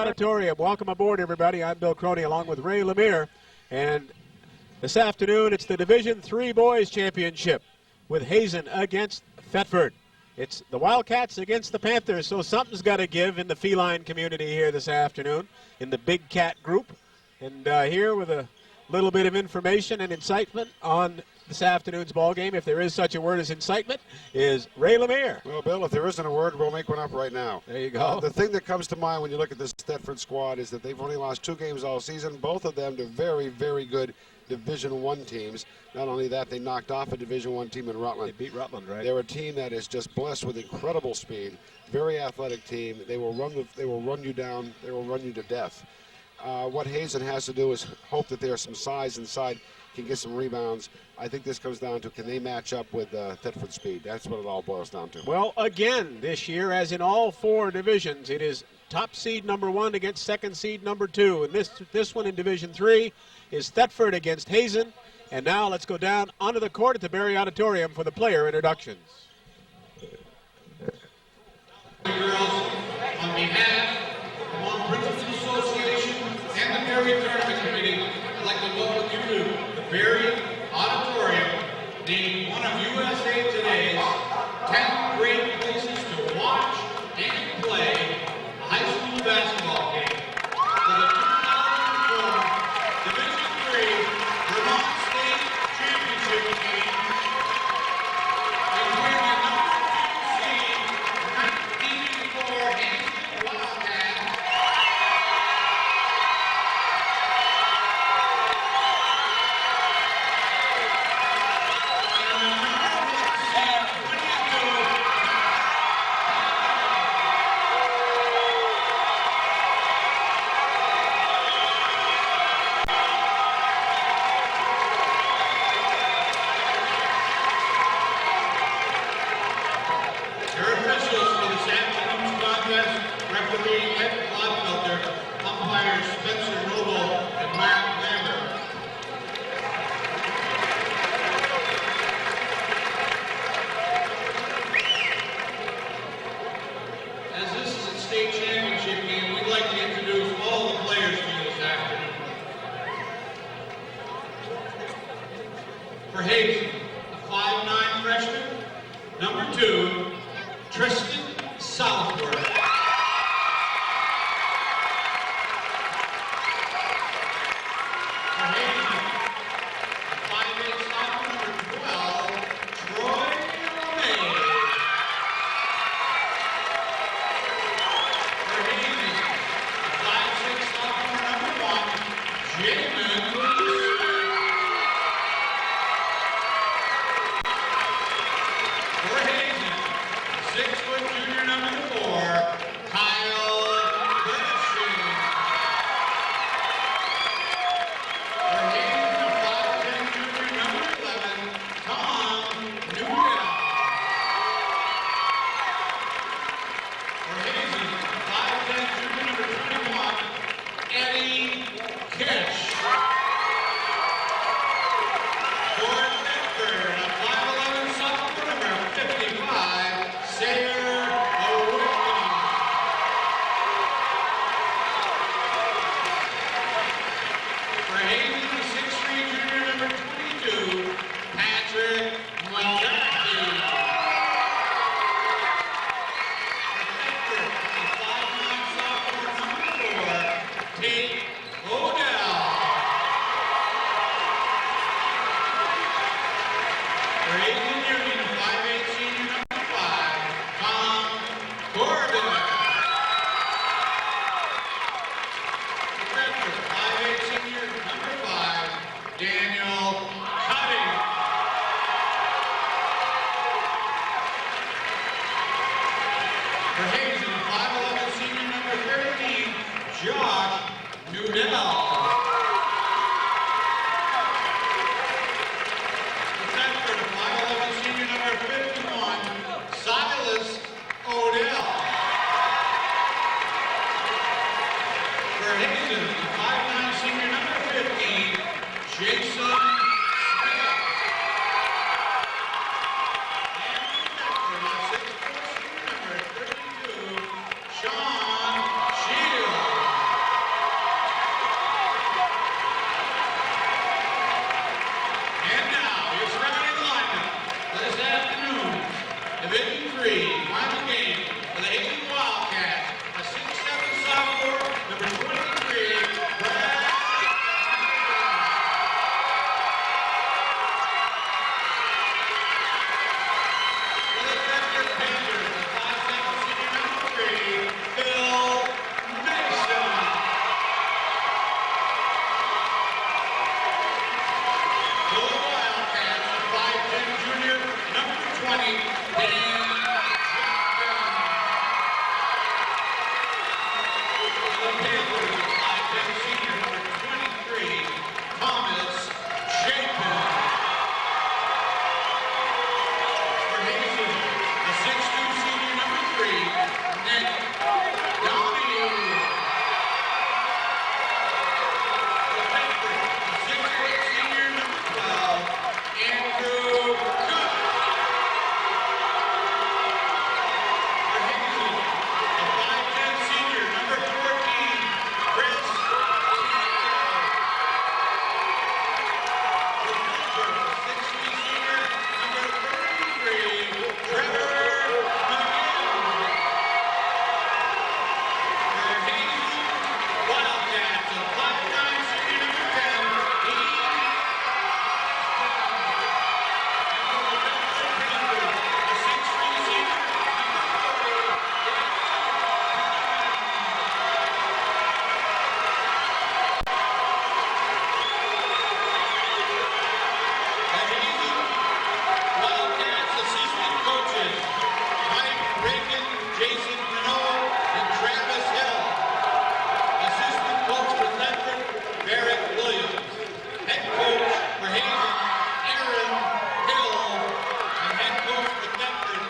Auditorium. Welcome aboard, everybody. I'm Bill Croney along with Ray Lemire. And this afternoon, it's the Division III Boys Championship with Hazen against Thetford. It's the Wildcats against the Panthers, so something's got to give in the feline community here this afternoon in the Big Cat group. And here with a little bit of information and incitement on this afternoon's ball game, if there is such a word as incitement, is Ray Lemire. Well, Bill, if there isn't a word, we'll make one up right now. There you go. The thing that comes to mind when you look at this Thetford squad is that they've only lost 2 games all season, both of them to very, very good Division I teams. Not only that, they knocked off a Division I team in Rutland. They beat Rutland, right? They're a team that is just blessed with incredible speed, very athletic team. They will run you down. They will run you to death. What Hazen has to do is hope that there's some size inside, can get some rebounds. I think this comes down to, can they match up with Thetford speed? That's what it all boils down to. Well, again, this year, as in all 4 divisions, it is top seed number 1 against second seed number 2. And this one in Division 3 is Thetford against Hazen. And now let's go down onto the court at the Berry Auditorium for the player introductions. Girls, on behalf of Long Principals Association and the Berry Tournament Committee, I'd like to welcome you to the Berry Auditorium, named one of USA Today's 10 great places to watch and play a high school basketball game for the 2004 Division III Vermont State Championship game. And we're the number 2 seed, 1984 Hazen Wildcats. Your officials for this afternoon's contest, referee Ed Clodfelter, umpires Spencer Noble and Mark Lambert. As this is a state championship game, we'd like to introduce all the players to you this afternoon. For Hazen, a 5'9" freshman, number 2, Tristan Southworth. For Hazen, a 5'8" sophomore, number 12, Troy LeMay. For Hazen, a 5'6" sophomore, number 1, Jamin Lee. For Hazen, 6-foot junior number 4, Kyle Bergstein. For Hazen, a 5'10" junior number 11, Tom Newell. For Hazen, a 5'10" junior number 21, Eddie Kish. For Thetford, a 5'11" sophomore, number 55, Sayer O'Wickley. Division III final game for the Hazen Wildcats. A 6'7" sophomore, number 23, Brad. For the Thetford Panthers, a 5'7" senior, number 3, Phil Mason. For the Wildcats, a 5'10" junior, number 20, Dan. For the Panthers, a 5'10" senior, number 23, Thomas Chapin. For Hazen, a 6'2" senior, number 3, Nick Donahue. For Thetford, a 6'8" senior, number 12, Andrew Cook. For Hazen, a 5'10" senior, number 14, Chris Cantor. For Thetford, a 6'3" senior, number 33, Trevor McGinn. For Hazen Wildcats, a 5'9" senior, number 10, Ian. And for the Thetford Panthers, a 6'3" senior, number 40, The Hazen Wildcats assistant coaches, Mike Reagan, Jason Renault, and Travis Hill. Assistant coach for Thetford, Barrett Williams. Head coach for Hazen, Aaron Hill. And head coach for Thetford,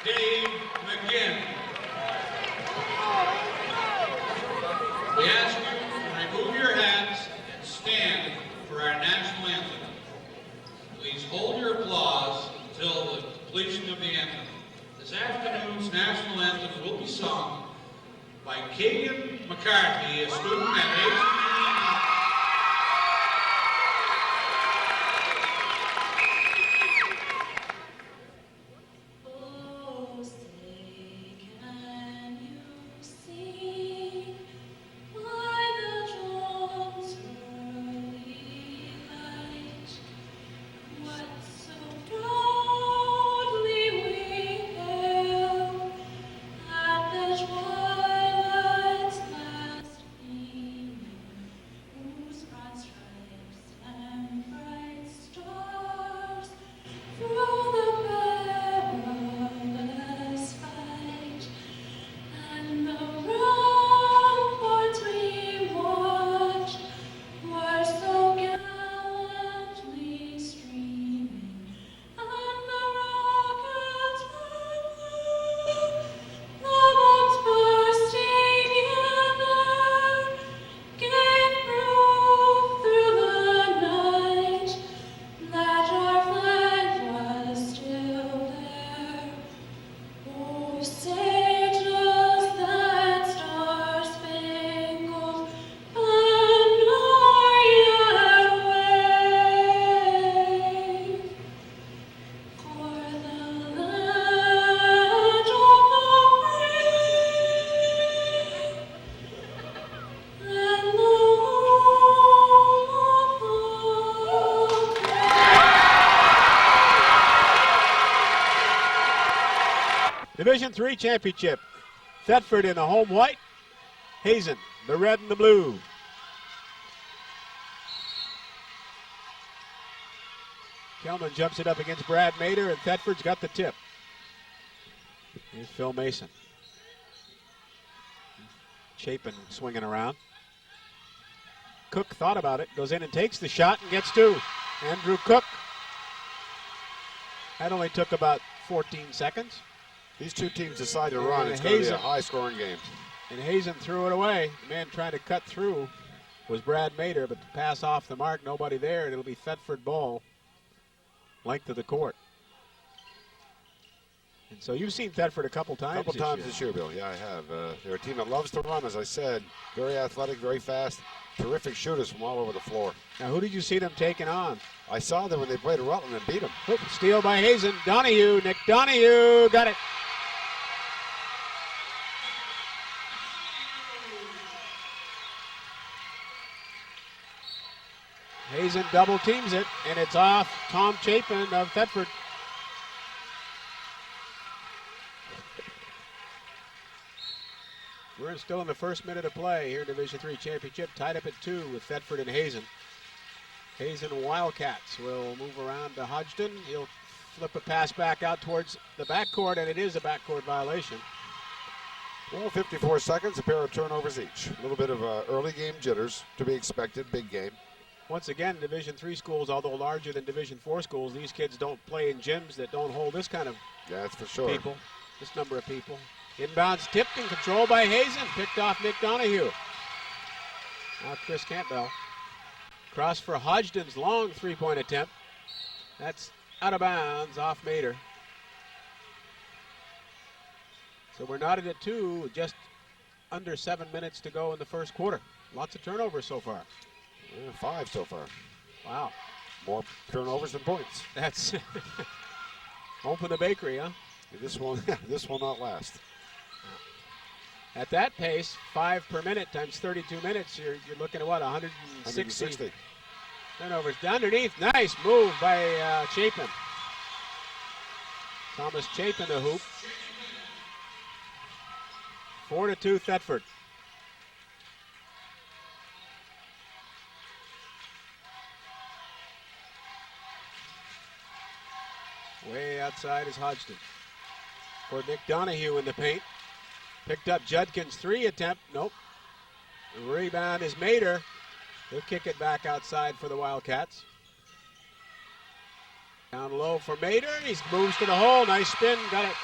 Dave McGinn. We ask you to remove your hats and stand for our national anthem. Please hold your applause until the completion of the anthem. This afternoon's national anthem will be sung by Keegan McCarthy, a student at Hazen Union High. Oh, say, can you see by the dawn's early light what so proudly we hailed at the twilight's last gleaming, whose broad stripes and bright stars through the perilous fight, and the ramparts we watched were so gallantly streaming, and the rockets red the bombs bursting in there gave proof through the night that our flag was still there. Oh, say does that star-spangled banner yet wave for the land of the free and the home of the brave? Division III championship. Thetford in the home white. Hazen, the red and the blue. Kelman jumps it up against Brad Mader, and Thetford's got the tip. Here's Phil Mason. Chapin swinging around. Cook thought about it, goes in and takes the shot and gets two. Andrew Cook. That only took about 14 seconds. These two teams decide to run. It's going to be a high-scoring game. And Hazen threw it away. The man trying to cut through was Brad Mader, but the pass off the mark, nobody there, and it'll be Thetford ball, length of the court. And so you've seen Thetford a couple times This year, Bill. Yeah, I have. They're a team that loves to run, as I said. Very athletic, very fast. Terrific shooters from all over the floor. Now, who did you see them taking on? I saw them when they played Rutland and beat them. Oop, steal by Hazen. Donahue. Nick Donahue got it. Hazen double teams it, and it's off Tom Chapin of Thetford. We're still in the first minute of play here in Division III Championship, tied up at 2 with Thetford and Hazen. Hazen Wildcats will move around to Hodgson. He'll flip a pass back out towards the backcourt, and it is a backcourt violation. Well, 54 seconds, a pair of turnovers each. A little bit of early game jitters to be expected, big game. Once again, Division III schools, although larger than Division IV schools, these kids don't play in gyms that don't hold this kind of that's for sure. people, this number of people. Inbounds tipped and controlled by Hazen. Picked off Nick Donahue. Now Chris Campbell. Cross for Hodgdon's long three-point attempt. That's out of bounds off Mater. So we're knotted at 2, just under 7 minutes to go in the first quarter. Lots of turnovers so far. 5 so far. Wow. More turnovers than points. That's open the bakery, huh? This will not last. At that pace, 5 per minute times 32 minutes, you're looking at what, 160 turnovers. Underneath, nice move by Chapin. Thomas Chapin the hoop. 4-2 Thetford. Way outside is Hodgson. For Nick Donahue in the paint. Picked up Judkins' 3 attempt. Nope. The rebound is Mater. He'll kick it back outside for the Wildcats. Down low for Mater. He moves to the hole. Nice spin. Got it.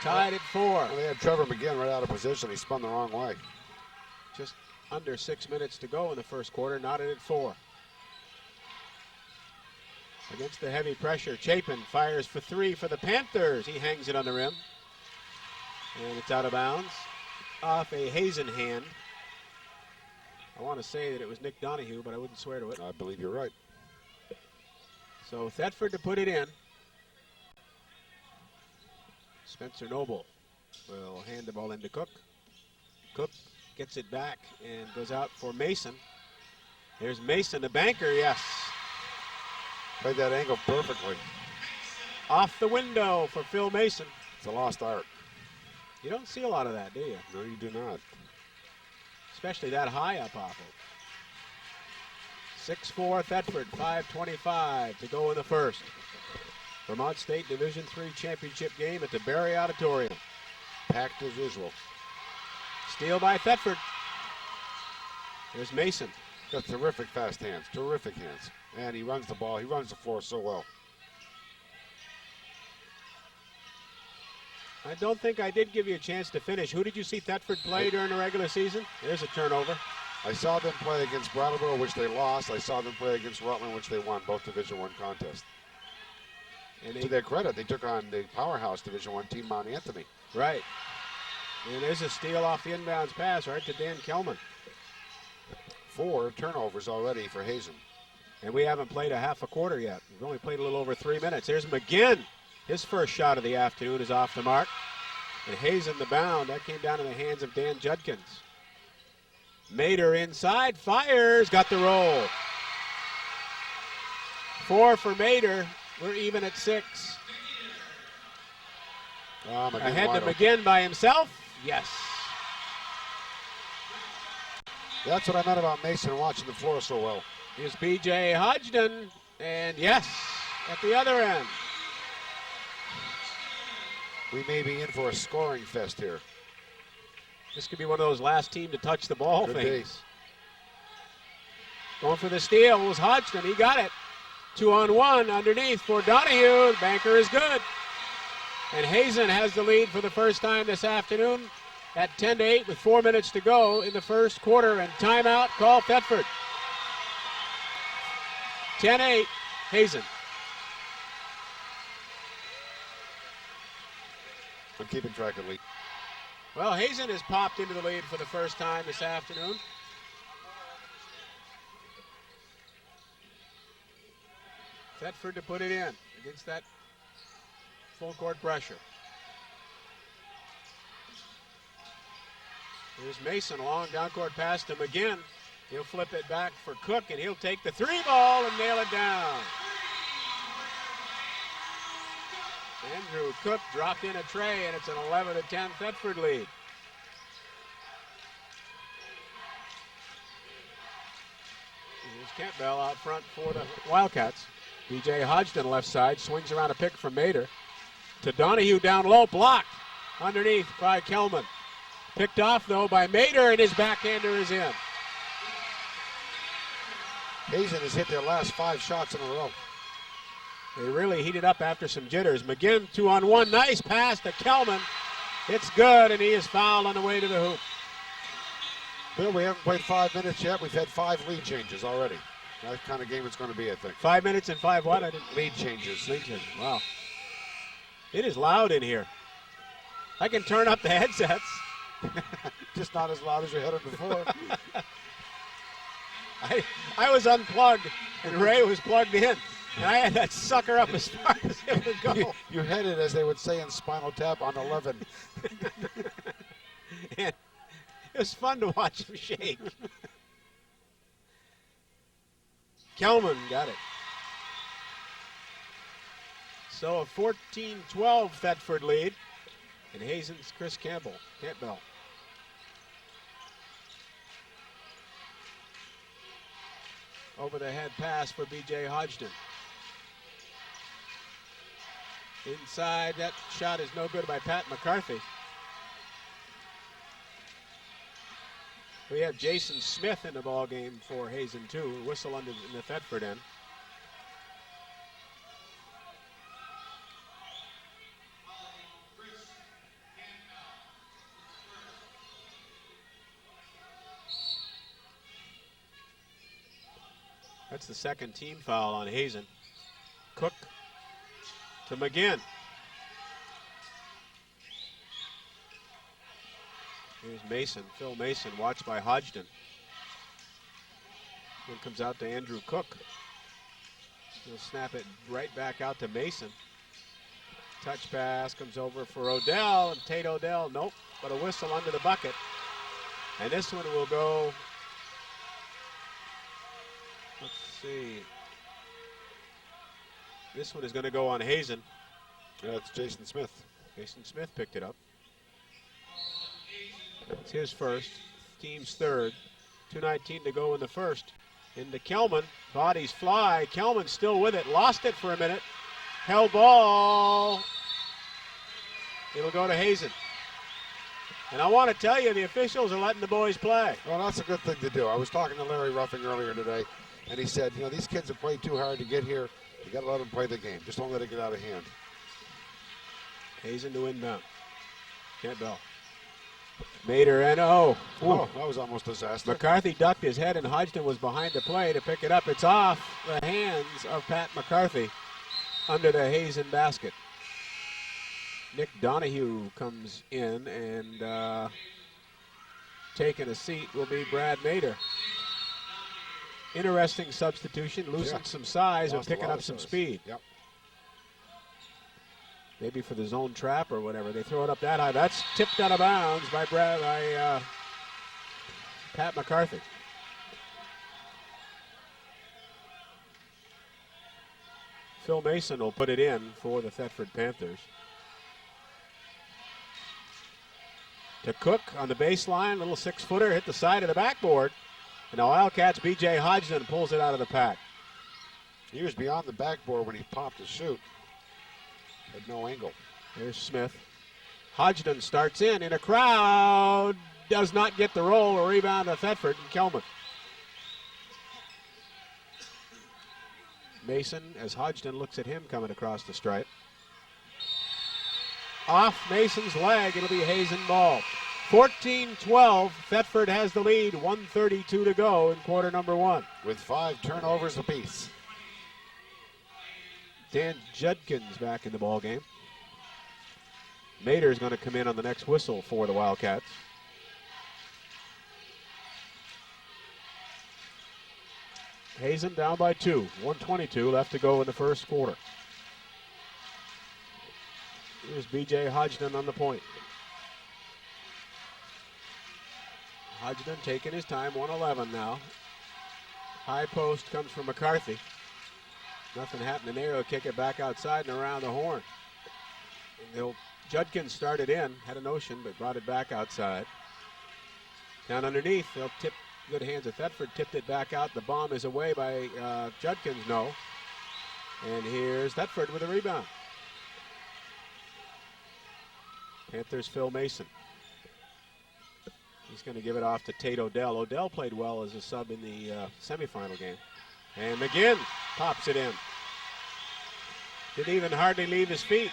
Tied at 4. Well, they had Trevor McGinn right out of position. He spun the wrong way. Just under 6 minutes to go in the first quarter. Knotted at 4. Against the heavy pressure, Chapin fires for 3 for the Panthers. He hangs it on the rim. And it's out of bounds. Off a Hazen hand. I want to say that it was Nick Donahue, but I wouldn't swear to it. I believe you're right. So Thetford to put it in. Spencer Noble will hand the ball into Cook. Cook gets it back and goes out for Mason. There's Mason, the banker, yes. Played that angle perfectly. Off the window for Phil Mason. It's a lost art. You don't see a lot of that, do you? No, you do not. Especially that high up off it. 6-4 Thetford, 5:25 to go in the first. Vermont State Division III Championship game at the Barry Auditorium. Packed as usual. Steal by Thetford. There's Mason. Got terrific fast hands, terrific hands. And he runs the ball, he runs the floor so well. I don't think I did give you a chance to finish. Who did you see Thetford play during the regular season? There's a turnover. I saw them play against Brattleboro, which they lost. I saw them play against Rutland, which they won, both Division I contests. And to their credit, they took on the powerhouse Division I team, Mount Anthony. Right. And there's a steal off the inbounds pass right to Dan Kelman. 4 turnovers already for Hazen. And we haven't played a half a quarter yet. We've only played a little over 3 minutes. There's McGinn. His first shot of the afternoon is off the mark. And Hazen the bound. That came down in the hands of Dan Judkins. Mater inside, fires, got the roll. 4 for Mater. We're even at 6. Ahead to McGinn by himself. Yes. That's what I meant about Mason watching the floor so well. Here's B.J. Hodgson, and yes, at the other end. We may be in for a scoring fest here. This could be one of those last team to touch the ball Could things. Going for the steal was Hodgson. He got it. 2-on-1 underneath for Donahue. The banker is good. And Hazen has the lead for the first time this afternoon at 10-8 with 4 minutes to go in the first quarter. And timeout call Thetford. 10-8, Hazen. I'm keeping track of lead. Well, Hazen has popped into the lead for the first time this afternoon. Thetford to put it in against that full court pressure. Here's Mason, long down court pass to McGinn. He'll flip it back for Cook, and he'll take the three ball and nail it down. Andrew Cook dropped in a tray, and it's an 11-10 Thetford lead. Here's Campbell out front for the Wildcats. B.J. Hodgson left side, swings around a pick from Mader. To Donahue down low, blocked underneath by Kelman. Picked off, though, by Mader, and his backhander is in. Hazen has hit their last 5 shots in a row. They really heated up after some jitters. McGinn 2-on-1, nice pass to Kelman. It's good, and he is fouled on the way to the hoop. Bill, we haven't played 5 minutes yet. We've had 5 lead changes already. That kind of game it's going to be, I think. 5 minutes and 5 what? Lead changes. Lead changes, wow. It is loud in here. I can turn up the headsets. Just not as loud as we had it before. I was unplugged, and Ray was plugged in. And I had that sucker up as far as it would go. You had it, as they would say in Spinal Tap, on 11. And it was fun to watch him shake. Kelman got it. So a 14-12 Thetford lead. And Hazen's Chris Campbell. Over the head pass for B.J. Hodgson. Inside, that shot is no good by Pat McCarthy. We have Jason Smith in the ball game for Hazen too. Whistle under in the Thetford end. That's the second team foul on Hazen. Cook to McGinn. Here's Mason, Phil Mason, watched by Hodgson. One comes out to Andrew Cook. He'll snap it right back out to Mason. Touch pass comes over for Odell, and Tate Odell, nope, but a whistle under the bucket. And this one will go, let's see. This one is going to go on Hazen. That's Jason Smith. Jason Smith picked it up. It's his first, team's third. 2:19 to go in the first. Into Kelman, bodies fly. Kelman still with it, lost it for a minute. Held ball. It'll go to Hazen. And I want to tell you, the officials are letting the boys play. Well, that's a good thing to do. I was talking to Larry Ruffing earlier today, and he said, you know, these kids have played too hard to get here. You got to let them play the game. Just don't let it get out of hand. Hazen to inbound. Campbell. Mader and oh, that was almost a disaster. McCarthy ducked his head, and Hodgson was behind the play to pick it up. It's off the hands of Pat McCarthy under the Hazen basket. Nick Donahue comes in, and taking a seat will be Brad Mader. Interesting substitution, loosened some size and picking up some speed. Yep. Maybe for the zone trap or whatever. They throw it up that high. That's tipped out of bounds by Pat McCarthy. Phil Mason will put it in for the Thetford Panthers. To Cook on the baseline, little 6-footer, hit the side of the backboard. And the Wildcats, B.J. Hodgson pulls it out of the pack. He was beyond the backboard when he popped his shoot. Had no angle. There's Smith. Hodgson starts in a crowd. Does not get the roll. A rebound to Thetford and Kelman. Mason, as Hodgson looks at him coming across the stripe. Off Mason's leg. It'll be Hazen ball. 14-12. Thetford has the lead. 1:32 to go in quarter number 1. With 5 turnovers apiece. Dan Judkins back in the ball game. Mater is going to come in on the next whistle for the Wildcats. Hazen down by 2. 1:22 left to go in the first quarter. Here's B.J. Hodgson on the point. Hodgson taking his time, 1:11 now. High post comes from McCarthy. Nothing happening there. He'll kick it back outside and around the horn. Judkins started in, had a notion, but brought it back outside. Down underneath, they'll tip. Good hands of Thetford, tipped it back out. The bomb is away by Judkins, no. And here's Thetford with a rebound. Panthers Phil Mason. He's going to give it off to Tate Odell. Odell played well as a sub in the semifinal game. And McGinn pops it in. Didn't even hardly leave his feet.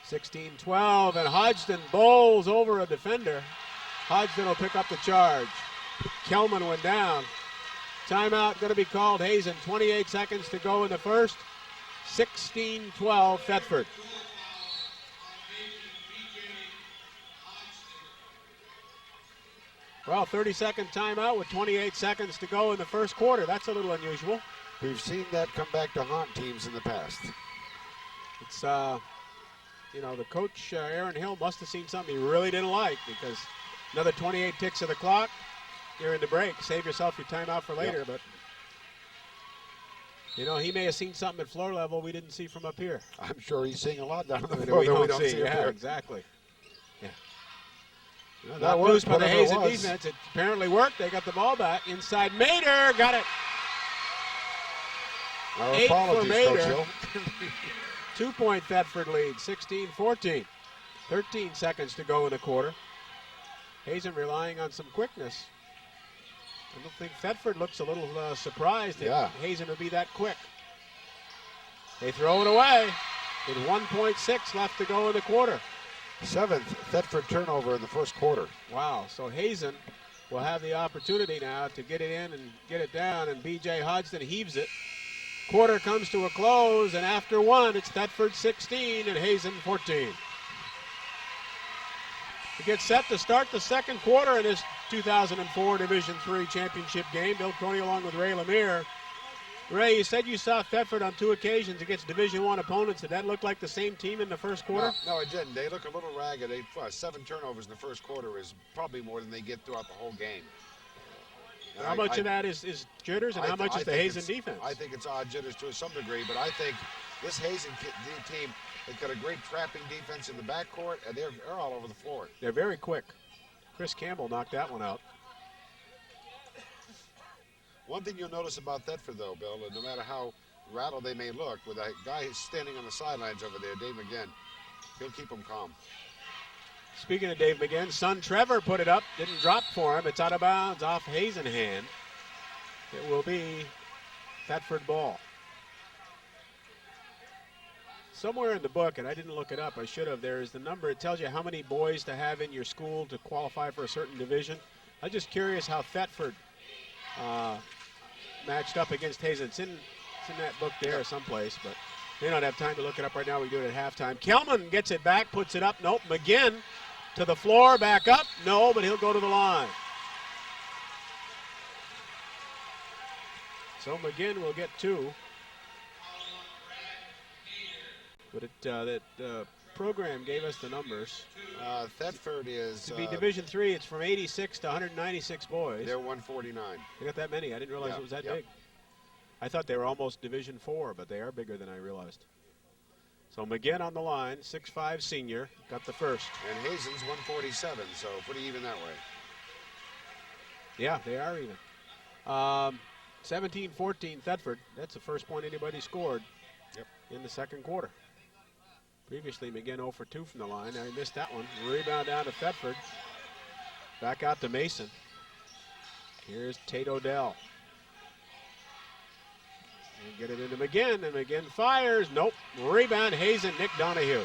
16-12, and Hodgson bowls over a defender. Hodgson will pick up the charge. Kelman went down. Timeout going to be called. Hazen, 28 seconds to go in the first. 16-12, Thetford. Well, 30-second timeout with 28 seconds to go in the first quarter. That's a little unusual. We've seen that come back to haunt teams in the past. It's, you know, the coach, Aaron Hill, must have seen something he really didn't like, because another 28 ticks of the clock. You're in the break. Save yourself your timeout for later, but, you know, he may have seen something at floor level we didn't see from up here. I'm sure he's seeing a lot down on the that floor we that don't see. up Yeah, here. exactly. Yeah. Well, That that worked, loose by the whatever it Hazen was. defense. It apparently worked. They got the ball back. Inside Mater. Got it. Our 8 for apologies, Coach Mater. Hill. 2-point Thetford lead. 16-14. 13 seconds to go in the quarter. Hazen relying on some quickness. I don't think Thetford looks a little surprised that Hazen would be that quick. They throw it away with 1.6 left to go in the quarter. 7th Thetford turnover in the first quarter. Wow, so Hazen will have the opportunity now to get it in and get it down, and B.J. Hodgson heaves it. Quarter comes to a close, and after one, it's Thetford 16 and Hazen 14. We get set to start the second quarter in this 2004 Division III championship game. Bill Coney along with Ray Lemire. Ray, you said you saw Thetford on 2 occasions against Division I opponents. Did that look like the same team in the first quarter? No, it didn't. They look a little ragged. 7 turnovers in the first quarter is probably more than they get throughout the whole game. And how much of that is jitters, and how much is the Hazen defense? I think it's odd jitters to some degree, but I think this Hazen team has got a great trapping defense in the backcourt, and they're all over the floor. They're very quick. Chris Campbell knocked that one out. One thing you'll notice about Thetford, though, Bill, no matter how rattled they may look, with a guy standing on the sidelines over there, Dave McGinn, he'll keep them calm. Speaking of Dave McGinn, son Trevor put it up, didn't drop for him. It's out of bounds off Hazen hand. It will be Thetford ball. Somewhere in the book, and I didn't look it up, I should have, there is the number. It tells you how many boys to have in your school to qualify for a certain division. I'm just curious how Thetford matched up against Hazen. It's in that book there someplace, but they don't have time to look it up right now. We do it at halftime. Kelman gets it back, puts it up. Nope. McGinn to the floor, back up. No, but he'll go to the line. So McGinn will get 2. But that program gave us the numbers. Thetford is... To be Division III, it's from 86 to 196 boys. They're 149. They got that many. I didn't realize it was that big. I thought they were almost Division IV, but they are bigger than I realized. So McGinn on the line, 6'5" senior, got the first. And Hazen's 147, so pretty even that way. Yeah, they are even. 17-14 Thetford. That's the first point anybody scored in the second quarter. Previously, McGinn 0 for 2 from the line. Now he missed that one. Rebound down to Thetford. Back out to Mason. Here's Tate Odell. And get it into McGinn, and McGinn fires. Nope. Rebound, Hazen, Nick Donahue.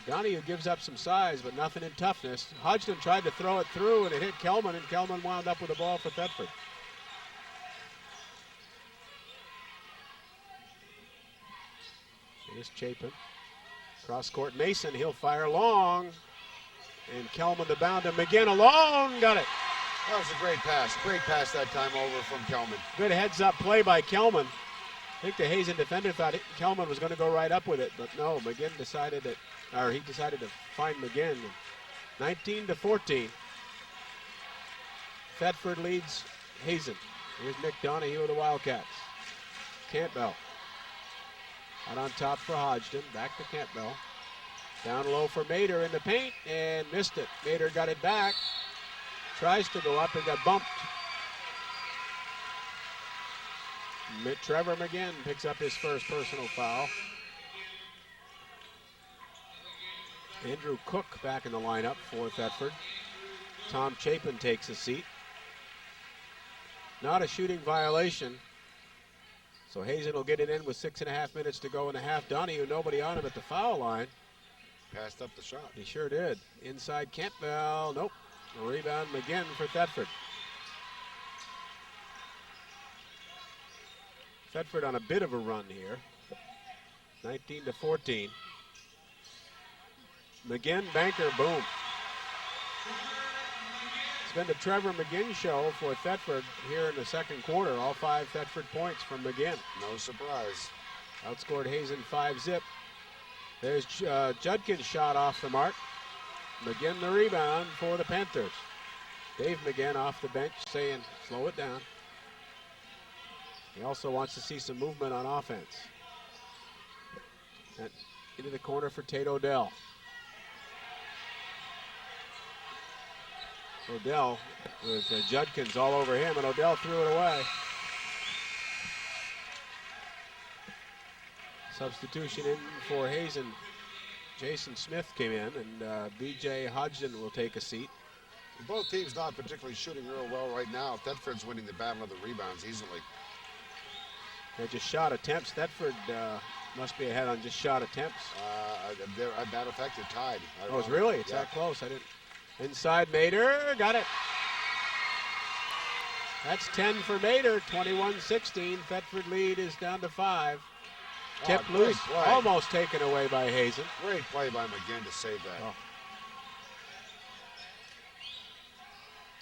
Donahue gives up some size, but nothing in toughness. Hodgson tried to throw it through, and it hit Kelman, and Kelman wound up with the ball for Thetford. Here's Chapin. Cross court, Mason, he'll fire long. And Kelman the bound to McGinn alone, got it. That was a great pass that time over from Kelman. Good heads-up play by Kelman. I think the Hazen defender thought Kelman was going to go right up with it, but no, McGinn decided that, or he decided to find McGinn. 19-14. Thetford leads Hazen. Here's Nick Donahue of the Wildcats. Campbell. Out on top for Hodgson. Back to Campbell. Down low for Mader in the paint and missed it. Mader got it back. Tries to go up and got bumped. Trevor McGinn picks up his first personal foul. Andrew Cook back in the lineup for Thetford. Tom Chapin takes a seat. Not a shooting violation. So Hazen will get it in with 6.5 minutes to go in the half. Donahue, nobody on him at the foul line. Passed up the shot. He sure did. Inside Campbell, nope. A rebound McGinn for Thetford. Thetford on a bit of a run here. 19-14. McGinn, banker, boom. It's been the Trevor McGinn show for Thetford here in the second quarter. All 5 Thetford points from McGinn. No surprise. Outscored Hazen 5-zip. There's Judkins' shot off the mark. McGinn the rebound for the Panthers. Dave McGinn off the bench saying, slow it down. He also wants to see some movement on offense. And into the corner for Tate Odell. Odell with Judkins all over him, and Odell threw it away. Substitution in for Hazen. Jason Smith came in, and B.J. Hodgson will take a seat. Both teams not particularly shooting real well right now. Thetford's winning the battle of the rebounds easily. They're just shot attempts. Thetford must be ahead on just shot attempts. They're, as a matter of fact, they're tied. Oh, it's really? It's that close. I didn't. Inside Mader, got it. That's 10 for Mader, 21-16. Thetford lead is down to 5. Kept loose, almost taken away by Hazen. Great play by McGinn to save that. Oh.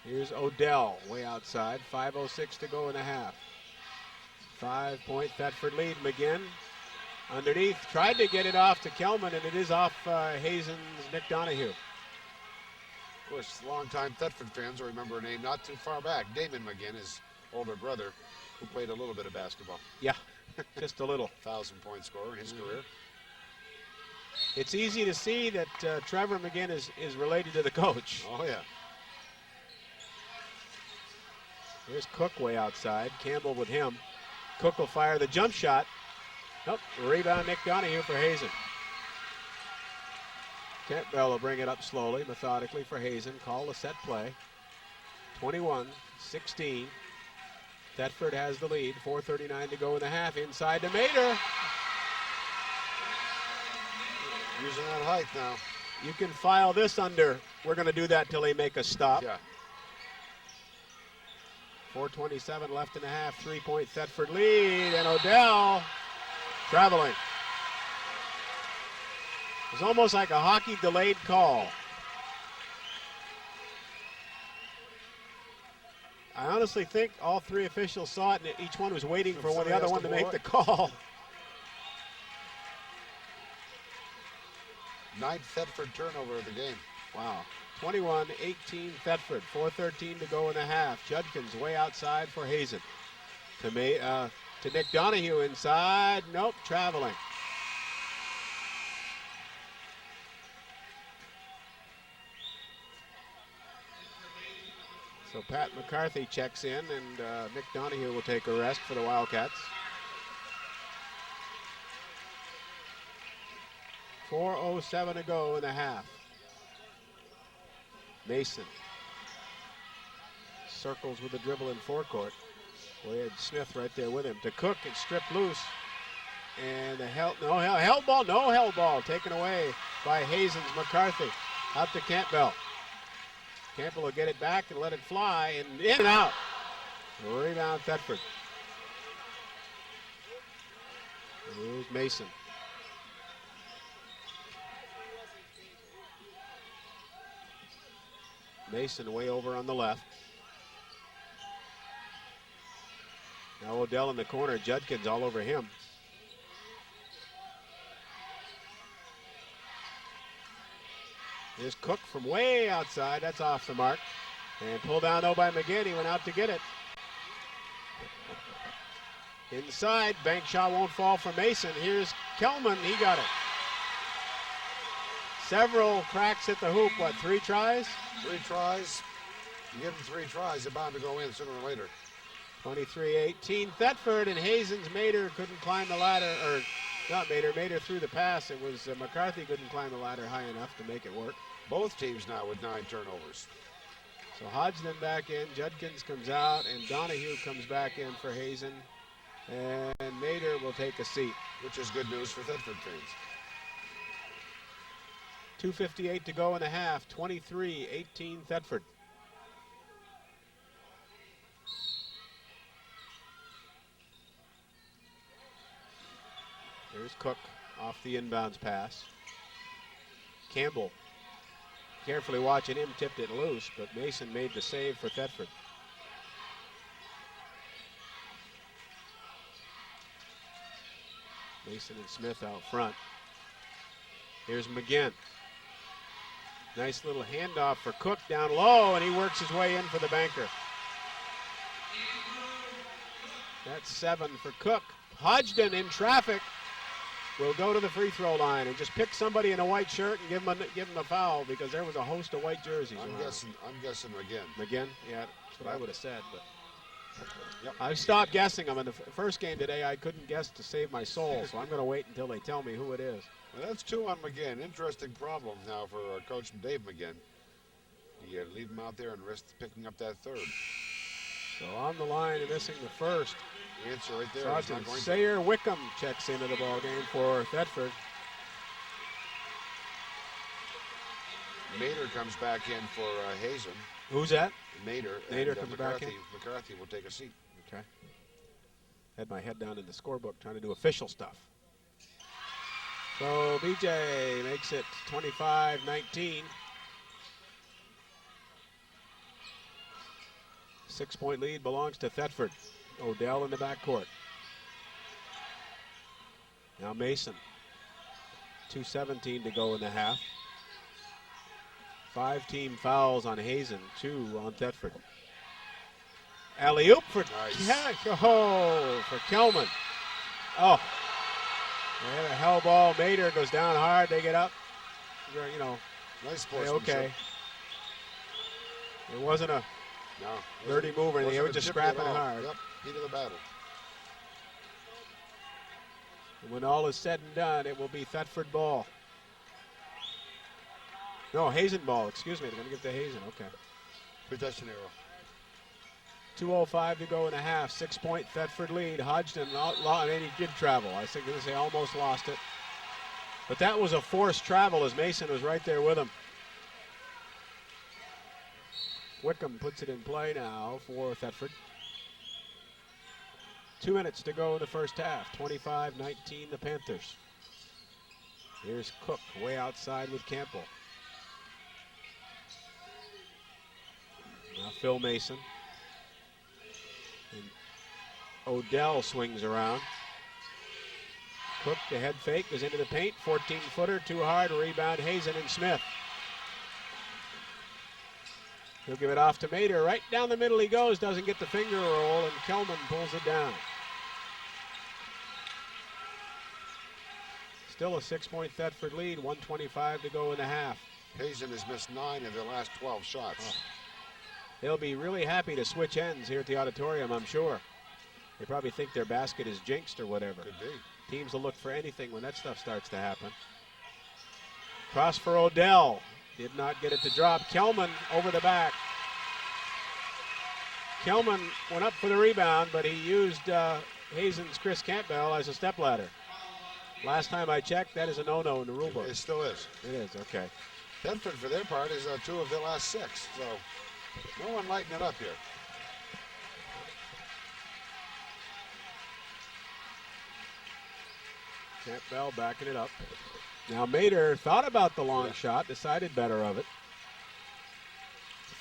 Here's Odell way outside. 5:06 to go in the half. 5-point Thetford lead. McGinn underneath. Tried to get it off to Kelman, and it is off Hazen's Nick Donahue. Of course, longtime Thetford fans will remember a name not too far back. Damon McGinn, his older brother, who played a little bit of basketball. Yeah, just a little. 1,000-point scorer in his career. It's easy to see that Trevor McGinn is related to the coach. Oh, yeah. Here's Cook way outside. Campbell with him. Cook will fire the jump shot. Nope. Rebound Nick Donahue for Hazen. Campbell will bring it up slowly, methodically for Hazen. Call the set play. 21-16. Thetford has the lead. 4:39 to go in the half. Inside to Mader. Using that height now. You can file this under. We're going to do that till they make a stop. Yeah. 4:27 left in the half. 3-point Thetford lead, and Odell traveling. It's almost like a hockey delayed call. I honestly think all 3 officials saw it, and each one was waiting for the other one to make the call. 9th Thetford turnover of the game. Wow. 21-18 Thetford. 4:13 to go in the half. Judkins way outside for Hazen. To Nick Donahue inside. Nope, traveling. So Pat McCarthy checks in, and Nick Donahue will take a rest for the Wildcats. 4:07 to go in the half. Mason circles with the dribble in forecourt. We had Smith right there with him. To Cook, it's stripped loose. And the held ball taken away by Hazen's McCarthy. Out to Campbell. Campbell will get it back and let it fly, and in and out. Rebound Thetford. Here's Mason. Mason way over on the left. Now Odell in the corner, Judkins all over him. Here's Cook from way outside, that's off the mark. And pulled down though by McGinn, he went out to get it. Inside, bank shot won't fall for Mason. Here's Kelman, he got it. Several cracks at the hoop, what, 3 tries? 3 tries. You give them 3 tries, they're bound to go in sooner or later. 23-18. Thetford and Hazen's Mater couldn't climb the ladder, or not Mater threw the pass. It was McCarthy couldn't climb the ladder high enough to make it work. Both teams now with 9 turnovers. So Hodgson back in, Judkins comes out, and Donahue comes back in for Hazen. And Mater will take a seat. Which is good news for Thetford fans. 2:58 to go in the half, 23-18 Thetford. There's Cook off the inbounds pass. Campbell, carefully watching him, tipped it loose, but Mason made the save for Thetford. Mason and Smith out front. Here's McGinn. Nice little handoff for Cook down low, and he works his way in for the banker. That's 7 for Cook. Hodgson in traffic will go to the free throw line and just pick somebody in a white shirt and give him a foul, because there was a host of white jerseys. I'm guessing McGinn. McGinn? Yeah, that's what I would have said. But yep. I've stopped guessing them. In the first game today, I couldn't guess to save my soul, so I'm going to wait until they tell me who it is. Well, that's 2 on McGinn. Interesting problem now for Coach Dave McGinn. You leave him out there and risk picking up that 3rd. So on the line and missing the first. The answer right there. Sergeant Sayer Wickham checks into the ball game for Thetford. Mater comes back in for Hazen. Who's that? Mater comes McCarthy, back in. McCarthy will take a seat. Okay. Had my head down in the scorebook trying to do official stuff. So BJ makes it 25-19. 6-point lead belongs to Thetford. Odell in the backcourt. Now Mason. 2:17 to go in the half. 5 team fouls on Hazen, 2 on Thetford. Alley-oop for for Kelman. Oh, they had a hell ball. Mater goes down hard. They get up. You know, nice sportsmanship. Okay. It wasn't a dirty move or anything. They were just scrapping hard. Yep, heat of the battle. And when all is said and done, it will be Thetford ball. No, Hazen ball. Excuse me. They're going to give it to Hazen. Okay. Possession arrow. 2:05 to go in a half. 6-point Thetford lead. Hodgson, I mean, he did travel. I was going to say almost lost it. But that was a forced travel as Mason was right there with him. Wickham puts it in play now for Thetford. 2 minutes to go in the first half. 25-19 the Panthers. Here's Cook way outside with Campbell. Now Phil Mason. And Odell swings around. Cook, the head fake, goes into the paint. 14-footer, too hard. Rebound, Hazen and Smith. He'll give it off to Mater. Right down the middle he goes. Doesn't get the finger roll, and Kelman pulls it down. Still a 6-point Thetford lead. 1:25 to go in the half. Hazen has missed 9 of their last 12 shots. They'll be really happy to switch ends here at the auditorium, I'm sure. They probably think their basket is jinxed or whatever. Could be. Teams will look for anything when that stuff starts to happen. Cross for Odell. Did not get it to drop. Kelman over the back. Kelman went up for the rebound, but he used Hazen's Chris Campbell as a stepladder. Last time I checked, that is a no-no in the rule book. It still is. It is, okay. Thetford, for their part, is 2 of their last 6. So no one lighting it up here. Campbell backing it up. Now Mater thought about the long shot, decided better of it.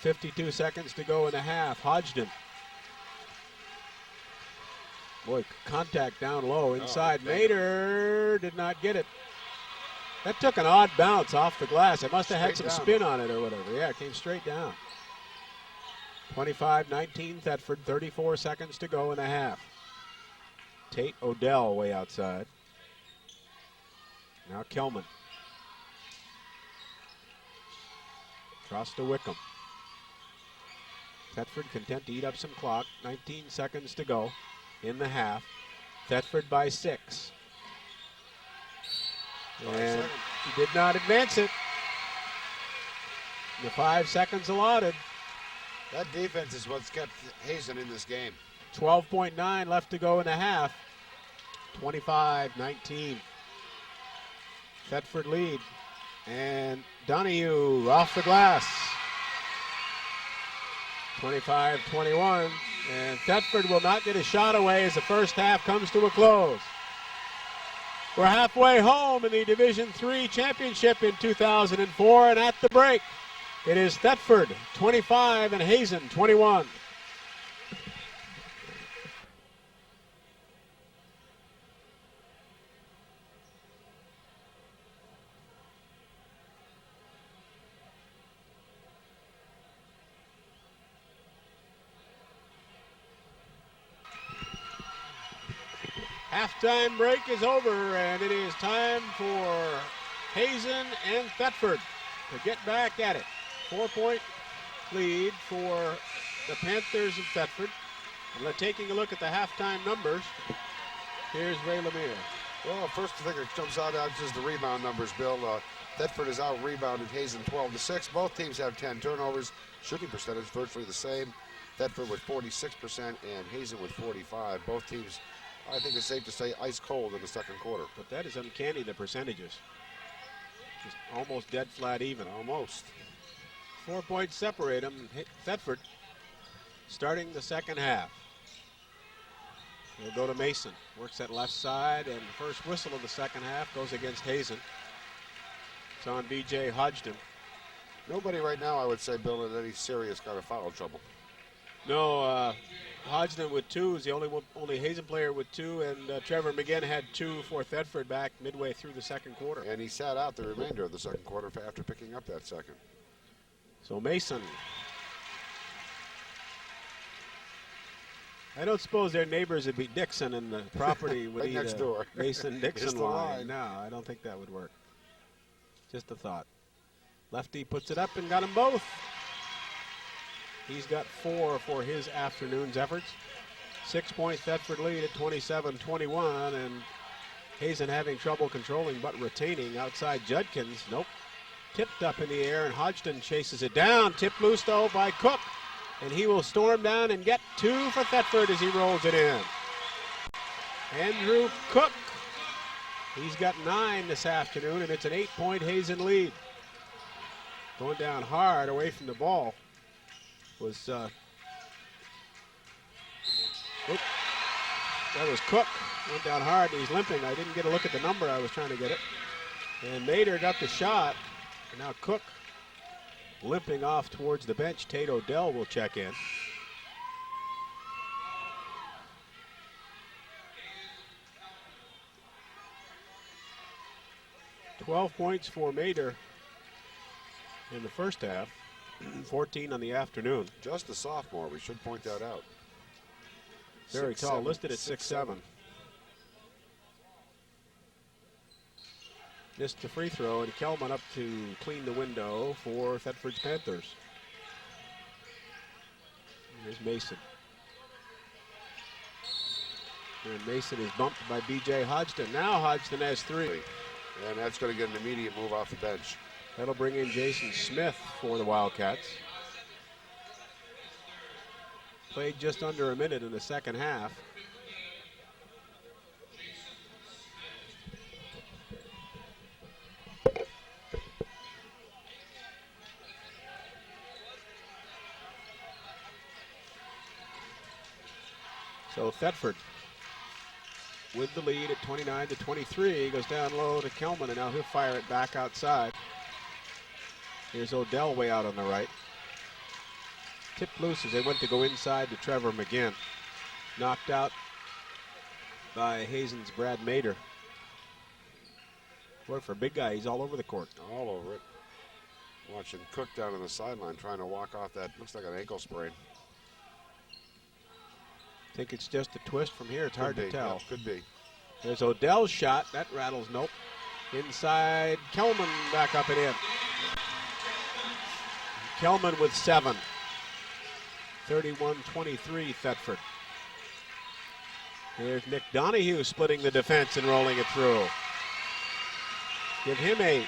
52 seconds to go in the half. Hodgson. Boy, contact down low inside. Mater did not get it. That took an odd bounce off the glass. It must have had some spin on it or whatever. Yeah, it came straight down. 25-19 Thetford, 34 seconds to go in the half. Tate Odell way outside. Now Kelman. Across to Wickham. Thetford content to eat up some clock. 19 seconds to go in the half. Thetford by 6. And he did not advance it. The 5 seconds allotted. That defense is what's kept Hazen in this game. 12.9 left to go in the half. 25-19. Thetford lead. And Donahue off the glass. 25-21. And Thetford will not get a shot away as the first half comes to a close. We're halfway home in the Division III championship in 2004, and at the break, it is Thetford 25 and Hazen 21. Halftime break is over, and it is time for Hazen and Thetford to get back at it. 4-point lead for the Panthers of Thetford. And taking a look at the halftime numbers, here's Ray Lemire. Well, first thing that jumps out is the rebound numbers, Bill. Thetford has out-rebounded Hazen 12-6. Both teams have 10 turnovers. Shooting percentage virtually the same. Thetford with 46% and Hazen with 45%. Both teams, I think it's safe to say, ice cold in the second quarter. But that is uncanny, the percentages. Just almost dead flat even. Almost. 4 points separate them. Thetford starting the second half. We'll go to Mason. Works that left side, and the first whistle of the second half goes against Hazen. It's on B.J. Hodgson. Nobody right now, I would say, Bill, in any serious kind of foul trouble. No, Hodgson with 2 is the only Hazen player with 2, and Trevor McGinn had 2 for Thetford back midway through the second quarter. And he sat out the remainder of the second quarter after picking up that second. So Mason. I don't suppose their neighbors would be Dixon, and the property would right eat next a door. Mason-Dixon line. No, I don't think that would work. Just a thought. Lefty puts it up and got them both. He's got 4 for his afternoon's efforts. 6-point Thetford lead at 27-21, and Hazen having trouble controlling but retaining outside Judkins. Nope. Tipped up in the air, and Hodgson chases it down. Tipped loose, though, by Cook. And he will storm down and get 2 for Thetford as he rolls it in. Andrew Cook. He's got 9 this afternoon, and it's an 8-point Hazen lead. Going down hard away from the ball was that was Cook. Went down hard, and he's limping. I didn't get a look at the number. I was trying to get it. And Mater got the shot. And now Cook limping off towards the bench. Tate Odell will check in. $12 points for Mater in the first half. 14 on the afternoon. Just a sophomore, we should point that out. Very tall, listed at 6'7". Missed the free throw, and Kelman up to clean the window for Thetford's Panthers. Here's Mason. And Mason is bumped by B.J. Hodgson. Now Hodgson has 3. And that's going to get an immediate move off the bench. That'll bring in Jason Smith for the Wildcats. Played just under a minute in the second half. So Thetford with the lead at 29-23, goes down low to Kelman, and now he'll fire it back outside. Here's Odell way out on the right. tipped loose as they went to go inside to Trevor McGinn. Knocked out by Hazen's Brad Mader. Boy, for a big guy, he's all over the court. All over it. Watching Cook down on the sideline trying to walk off that, looks like an ankle sprain. I think it's just a twist from here. It's hard to tell. Yeah, could be. There's Odell's shot. That rattles. Nope. Inside, Kelman back up and in. Kelman with 7. 31-23 Thetford. Here's Nick Donahue splitting the defense and rolling it through. Give him 8.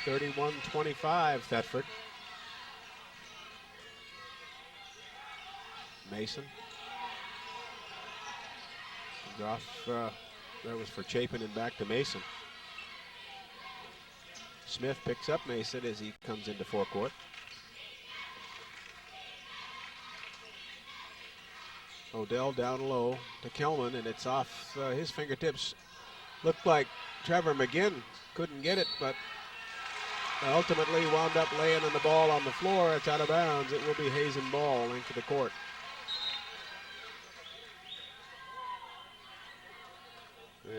31-25 Thetford. Mason. Off, that was for Chapin and back to Mason. Smith picks up Mason as he comes into forecourt. Odell down low to Kelman, and it's off his fingertips. Looked like Trevor McGinn couldn't get it, but ultimately wound up laying on the ball on the floor. It's out of bounds. It will be Hazen ball into the court.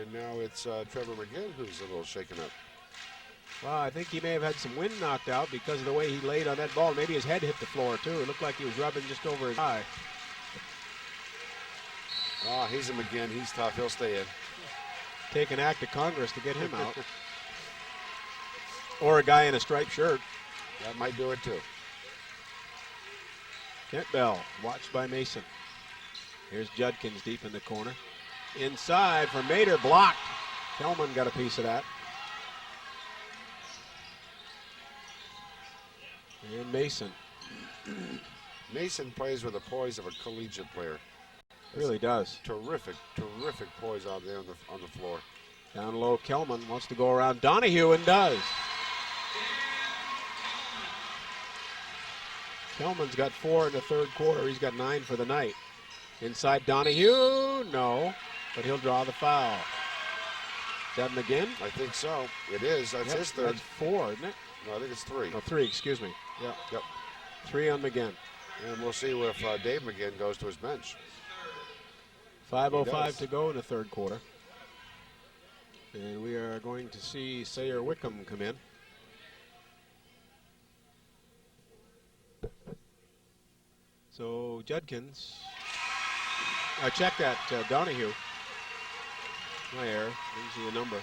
And now it's Trevor McGinn who's a little shaken up. Well, I think he may have had some wind knocked out because of the way he laid on that ball. Maybe his head hit the floor, too. It looked like he was rubbing just over his eye. Ah, Hazen McGinn, he's tough. He'll stay in. Take an act of Congress to get him out. Or a guy in a striped shirt. That might do it, too. Kent Bell, watched by Mason. Here's Judkins deep in the corner. Inside for Mader, blocked. Kelman got a piece of that. And Mason. Mason plays with the poise of a collegiate player. Really does. Terrific, terrific poise out there on the floor. Down low, Kelman wants to go around Donahue and does. Kelman's got 4 in the third quarter. He's got 9 for the night. Inside Donahue, no, but he'll draw the foul. Is that McGinn? I think so. It is. That's Yep, his third. That's 4, isn't it? No, I think it's 3. No, 3, excuse me. Yep. Yep. 3 on McGinn. And we'll see if Dave McGinn goes to his bench. 5:05 to go in the third quarter. And we are going to see Sayer Wickham come in. So Judkins, I checked that Donahue. My error, didn't see a number.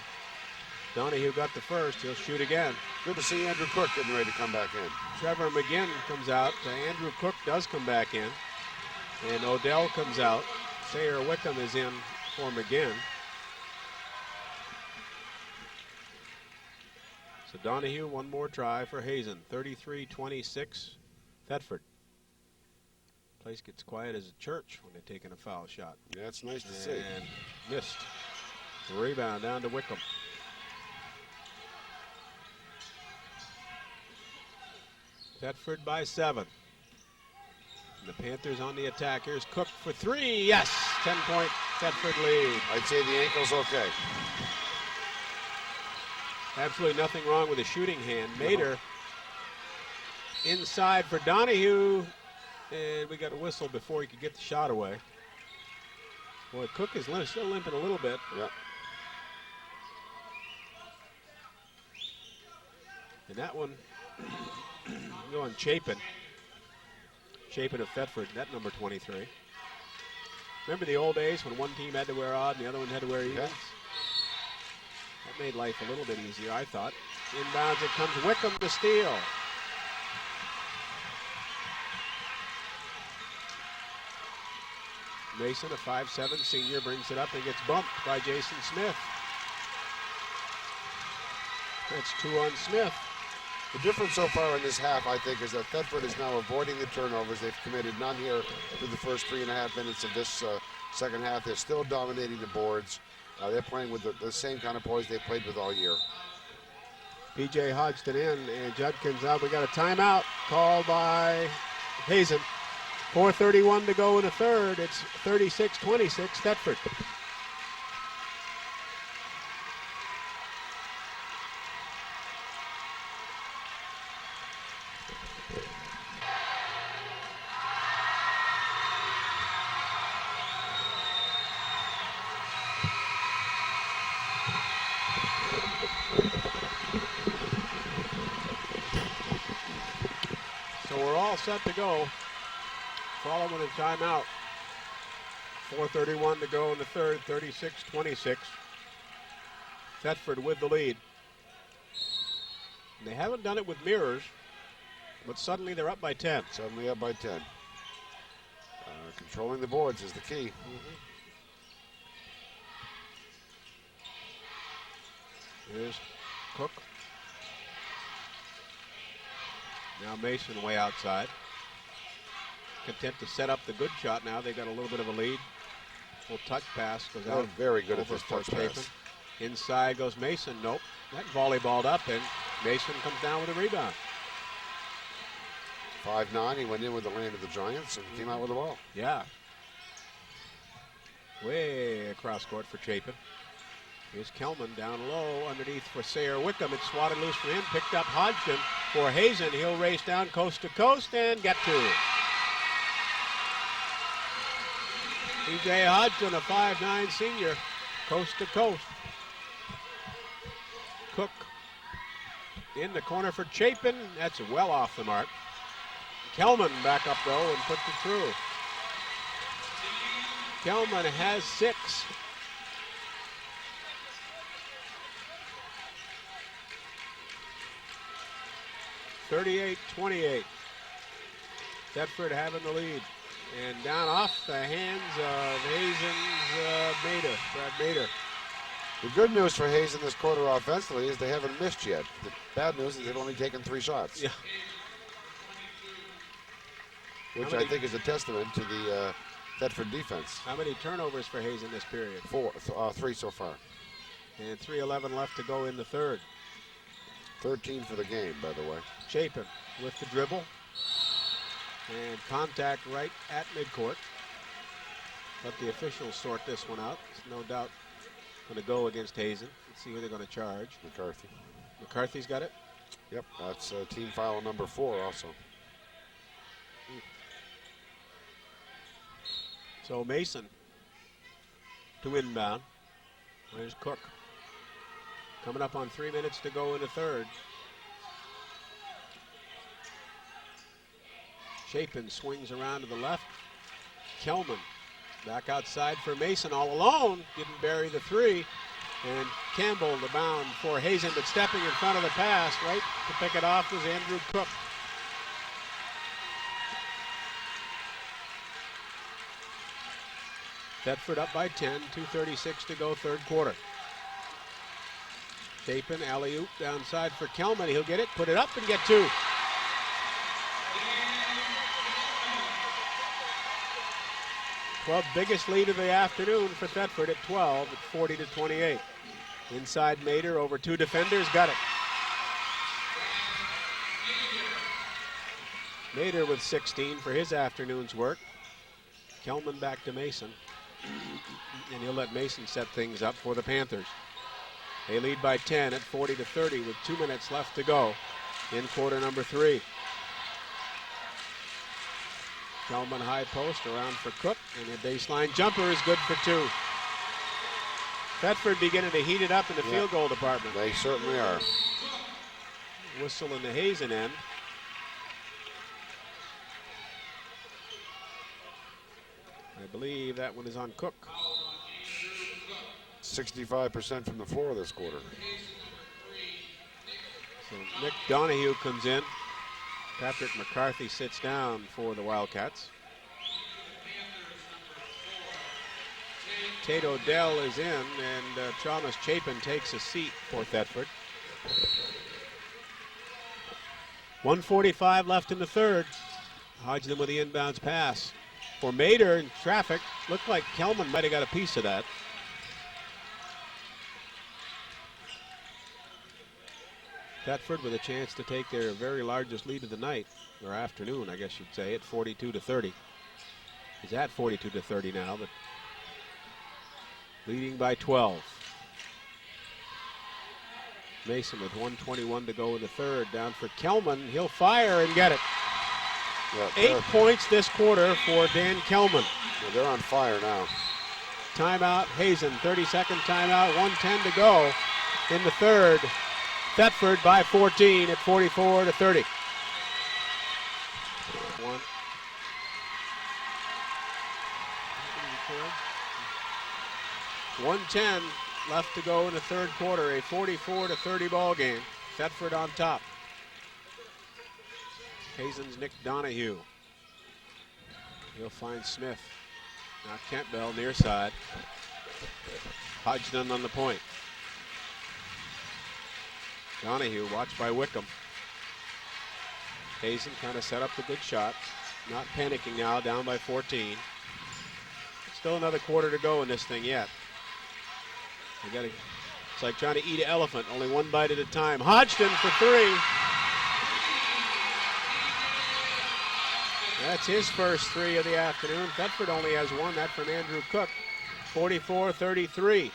Donahue got the first, he'll shoot again. Good to see Andrew Cook getting ready to come back in. Trevor McGinn comes out, Andrew Cook does come back in, and Odell comes out. Sayer Wickham is in for McGinn. So Donahue, one more try for Hazen. 33-26, Thetford. Place gets quiet as a church when they're taking a foul shot. Yeah, it's nice to see. And missed. Rebound down to Wickham. Thetford by 7. And the Panthers on the attack. Here's Cook for 3. Yes! 10-point Thetford lead. I'd say the ankle's okay. Absolutely nothing wrong with the shooting hand. Mader inside for Donahue. And we got a whistle before he could get the shot away. Boy, Cook is still limping a little bit. Yeah. And that one going Chapin. Chapin of Thetford, net number 23. Remember the old days when one team had to wear odd and the other one had to wear evens? Yeah. That made life a little bit easier, I thought. Inbounds, it comes Wickham to steal. Mason, a 5'7" senior, brings it up and gets bumped by Jason Smith. That's 2 on Smith. The difference so far in this half, I think, is that Thetford is now avoiding the turnovers. They've committed none here through the first 3.5 minutes of this second half. They're still dominating the boards. They're playing with the same kind of poise they played with all year. P.J. Hodgson in and Judkins out. We got a timeout called by Hazen. 4:31 to go in the third. It's 36-26 Thetford. set to go. Following a timeout. 4:31 to go in the third, 36-26. Thetford with the lead. And they haven't done it with mirrors, but suddenly they're up by 10. Suddenly up by 10. Controlling the boards is the key. Here's Cook. Now Mason way outside. Content to set up the good shot now. They got a little bit of a lead. Little touch pass goes They're out. very good at over this for touch Chapin. pass. Inside goes Mason. Nope. That volleyballed up, and Mason comes down with a rebound. 5'9", he went in with the land of the Giants and came out with the ball. Yeah. Way across court for Chapin. Here's Kelman down low underneath for Sayer Wickham. It's swatted loose for him. Picked up Hodgson for Hazen. He'll race down coast to coast and get to. TJ Hodgson, a 5'9" senior, coast to coast. Cook in the corner for Chapin. That's well off the mark. Kelman back up though and puts it through. Kelman has 6. (38-28). Thetford having the lead. And down off the hands of Hazen's Brad Mader. The good news for Hazen this quarter offensively is they haven't missed yet. The bad news is they've only taken 3 shots. Yeah. Which I think is a testament to the Thetford defense. How many turnovers for Hazen this period? 3 so far. And 3:11 left to go in the third. 13 for the game, by the way. Chapin with the dribble. And contact right at midcourt. Let the officials sort this one out. It's no doubt going to go against Hazen. Let's see who they're going to charge. McCarthy. McCarthy's got it? Yep, that's team foul number 4 also. So Mason to inbound. There's Cook. Coming up on 3 minutes to go in the third. Chapin swings around to the left. Kelman back outside for Mason all alone. Didn't bury the 3. And Campbell the bound for Hazen, but stepping in front of the pass, right to pick it off was Andrew Cook. Thetford up by 10, 2:36 to go, third quarter. Chapin, alley-oop downside for Kelman. He'll get it, put it up, and get 2. Club biggest lead of the afternoon for Thetford at 12 at 40-28. Inside Mader over 2 defenders, got it. Mader with 16 for his afternoon's work. Kelman back to Mason. And he'll let Mason set things up for the Panthers. They lead by 10 at 40-30 with 2 minutes left to go in quarter number 3. Kelman high post around for Cook, and a baseline jumper is good for 2. Thetford beginning to heat it up in the field goal department. They certainly are. Whistle in the Hazen end. I believe that one is on Cook. 65% from the floor this quarter. So Nick Donahue comes in. Patrick McCarthy sits down for the Wildcats. Tate Odell is in, and Thomas Chapin takes a seat for Thetford. 1:45 left in the third. Hodgson with the inbounds pass. For Mader in traffic, looked like Kelman might have got a piece of that. Thetford with a chance to take their very largest lead of the night, or afternoon, I guess you'd say, at 42-30. He's at 42-30 now, but leading by 12. Mason with 1:21 to go in the third, down for Kelman. He'll fire and get it. Yeah, 8 points this quarter for Dan Kelman. Yeah, they're on fire now. Timeout, Hazen, 30-second timeout, 1:10 to go in the third. Thetford by 14 at 44-30. one. 1:10 left to go in the third quarter. A 44-30 ball game. Thetford on top. Hazen's Nick Donahue. He'll find Smith. Now Campbell near side. Hodgson on the point. Donahue watched by Wickham. Hazen kind of set up the good shot. Not panicking now, down by 14. Still another quarter to go in this thing yet. It's like trying to eat an elephant, only one bite at a time. Hodgson for three. That's his first three of the afternoon. Thetford only has one, that from Andrew Cook. 44-33.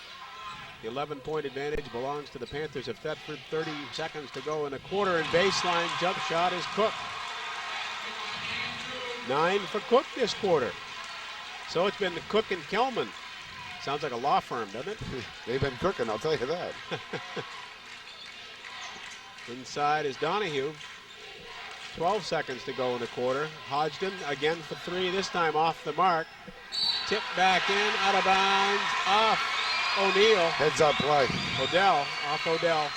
The 11-point advantage belongs to the Panthers of Thetford. 30 seconds to go in a quarter, and baseline jump shot is Cook. 9 for Cook this quarter. So it's been the Cook and Kelman. Sounds like a law firm, doesn't it? They've been cooking, I'll tell you that. Inside is Donahue. 12 seconds to go in the quarter. Hodgson again for three, this time off the mark. Tip back in, out of bounds, off O'Neal. Heads up play. Odell, off Odell.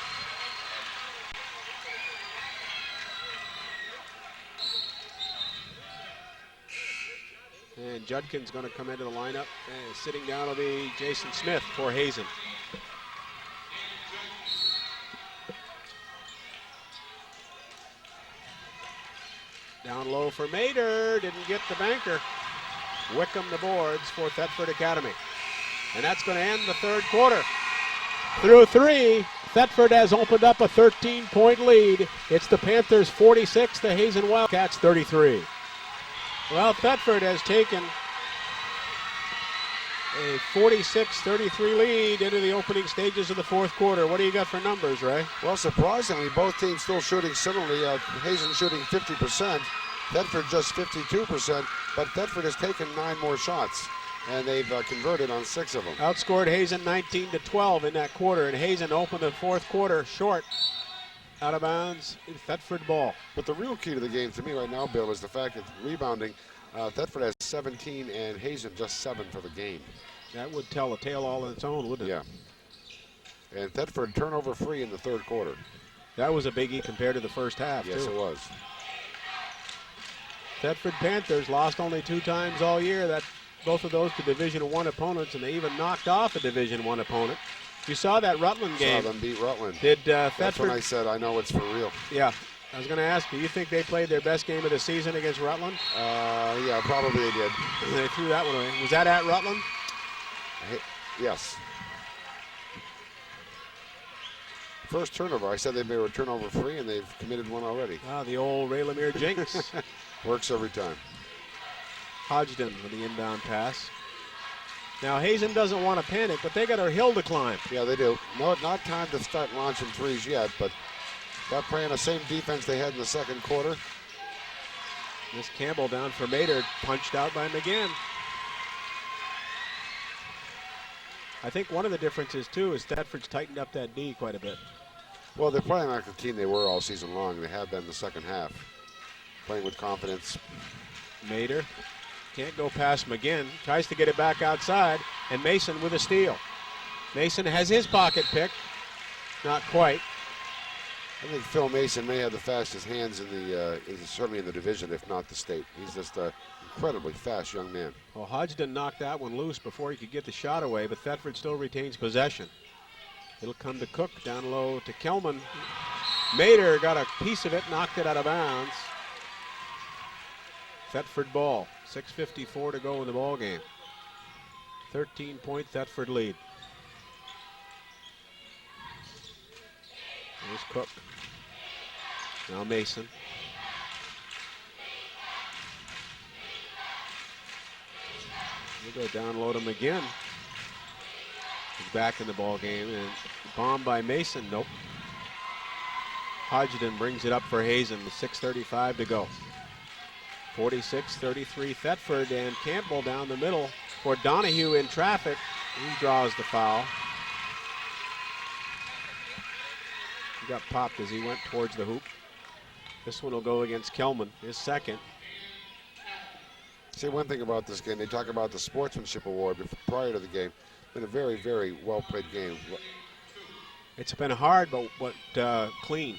And Judkin's going to come into the lineup. And sitting down will be Jason Smith for Hazen. Down low for Mader, didn't get the banker. Wickham the boards for Thetford Academy. And that's going to end the third quarter. Through three, Thetford has opened up a 13-point lead. It's the Panthers 46, the Hazen Wildcats 33. Well, Thetford has taken a 46-33 lead into the opening stages of the fourth quarter. What do you got for numbers, Ray? Well, surprisingly, both teams still shooting similarly. Hazen shooting 50%, Thetford just 52%, but Thetford has taken 9 more shots, and they've converted on 6 of them. Outscored Hazen 19-12 in that quarter, and Hazen opened the fourth quarter short. Out of bounds, Thetford ball. But the real key to the game to me right now, Bill, is the fact that rebounding, Thetford has 17 and Hazen just 7 for the game. That would tell a tale all on its own, wouldn't it? Yeah. And Thetford turnover free in the third quarter. That was a biggie compared to the first half, yes, too. It was. Thetford Panthers lost only 2 times all year. That both of those to Division I opponents, and they even knocked off a Division I opponent. You saw that Rutland game. Saw them beat Rutland. Did That's Thetford? when I said I know it's for real. Yeah, I was going to ask you think they played their best game of the season against Rutland? Yeah, probably they did. They threw that one away. Was that at Rutland? Yes. First turnover. I said they were turnover free, and they've committed one already. Ah, the old Ray Lemire jinx. Works every time. Hodgson with the inbound pass. Now Hazen doesn't want to panic, but they got a hill to climb. Yeah, they do. No, not time to start launching threes yet, but they're playing the same defense they had in the second quarter. Miss Campbell down for Mader, punched out by McGinn. I think one of the differences, too, is Thetford's tightened up that D quite a bit. Well, they're playing like the team they were all season long. They have been the second half. Playing with confidence. Mader can't go past McGinn. Tries to get it back outside, and Mason with a steal. Mason has his pocket pick. Not quite. I think Phil Mason may have the fastest hands in the, certainly in the division, if not the state. He's just an incredibly fast young man. Well, Hodgson knocked that one loose before he could get the shot away, but Thetford still retains possession. It'll come to Cook, down low to Kelman. Mader got a piece of it, knocked it out of bounds. Thetford ball, 6:54 to go in the ball game. 13-point Thetford lead. There's Cook. Now Mason. We'll go down low to McGinn. He's back in the ball game, and bomb by Mason. Nope. Hodgson brings it up for Hazen with 6:35 to go. 46-33 Thetford, and Campbell down the middle for Donahue in traffic. He draws the foul. He got popped as he went towards the hoop. This one will go against Kelman, his second. Say one thing about this game. They talk about the sportsmanship award prior to the game. It's been a very, very well-played game. It's been hard, but clean.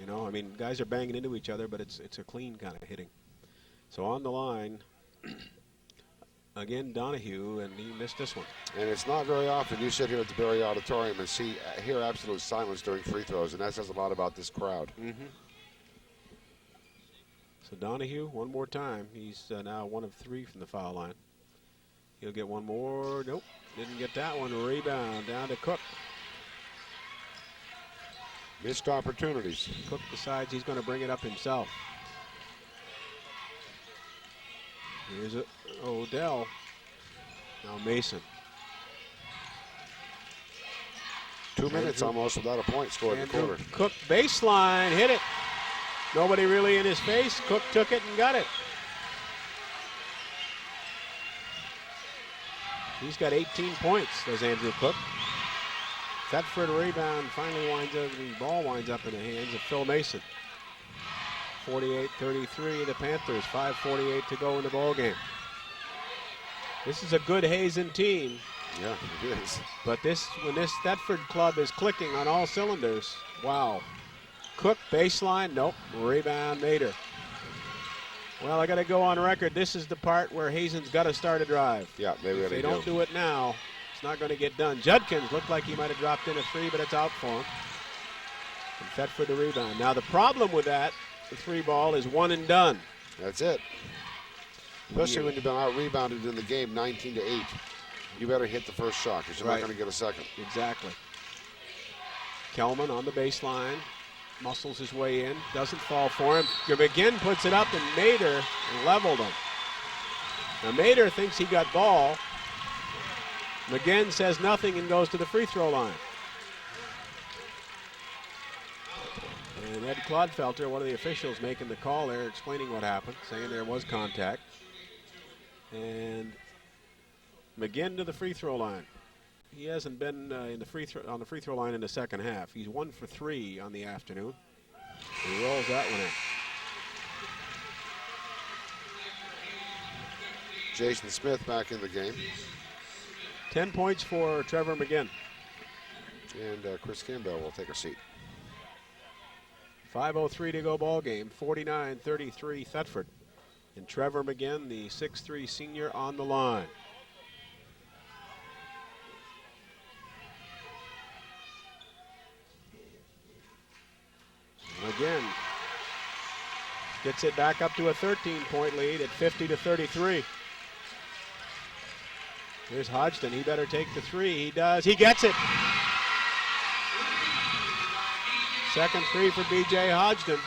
You know, I mean, guys are banging into each other, but it's a clean kind of hitting. So on the line, again, Donahue, and he missed this one. And it's not very often you sit here at the Berry Auditorium and hear absolute silence during free throws, and that says a lot about this crowd. Mm-hmm. So Donahue, one more time. He's now 1 of 3 from the foul line. He'll get one more. Nope, didn't get that one. Rebound down to Cook. Missed opportunities. Cook decides he's going to bring it up himself. Here's Odell. Now Mason. 2 minutes almost without a point scored in the quarter. Cook baseline, hit it. Nobody really in his face. Cook took it and got it. He's got 18 points, does Andrew Cook. Thetford rebound finally winds up, the ball winds up in the hands of Phil Mason. 48-33, the Panthers, 5:48 to go in the ball game. This is a good Hazen team. Yeah, it is. But when this Thetford club is clicking on all cylinders, wow. Cook baseline, nope, rebound Mader. Well, I got to go on record. This is the part where Hazen's got to start a drive. Yeah, maybe if they don't do it now, it's not going to get done. Judkins looked like he might have dropped in a 3, but it's out for him. And Thetford the rebound. Now the problem with that, the 3 ball is 1 and done. That's it. Especially when you've been out rebounded in the game 19-8. You better hit the first shot because you're not going to get a second. Exactly. Kelman on the baseline. Muscles his way in. Doesn't fall for him. McGinn puts it up and Mader leveled him. Now Mader thinks he got ball. McGinn says nothing and goes to the free throw line. And Ed Clodfelter, one of the officials, making the call there, explaining what happened, saying there was contact. And McGinn to the free throw line. He hasn't been on the free throw line in the second half. He's 1 for 3 on the afternoon. He rolls that one in. Jason Smith back in the game. 10 points for Trevor McGinn. And Chris Campbell will take a seat. 5:03 to go ball game. 49-33 Thetford. And Trevor McGinn, the 6'3 senior, on the line. Again, gets it back up to a 13-point lead at 50-33. Here's Hodgson. He better take the 3. He does. He gets it. Second 3 for B.J. Hodgson.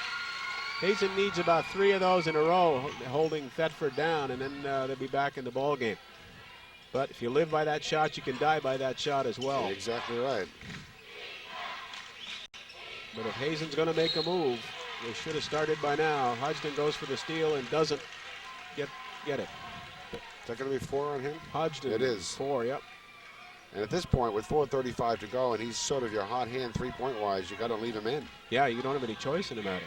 Hazen needs about 3 of those in a row, holding Thetford down, and then they'll be back in the ball game. But if you live by that shot, you can die by that shot as well. Exactly right. But if Hazen's going to make a move, they should have started by now. Hodgson goes for the steal and doesn't get it. Is that going to be 4 on him? Hodgson. It is. 4, yep. And at this point, with 4:35 to go, and he's sort of your hot hand 3-point wise, you got to leave him in. Yeah, you don't have any choice in the matter.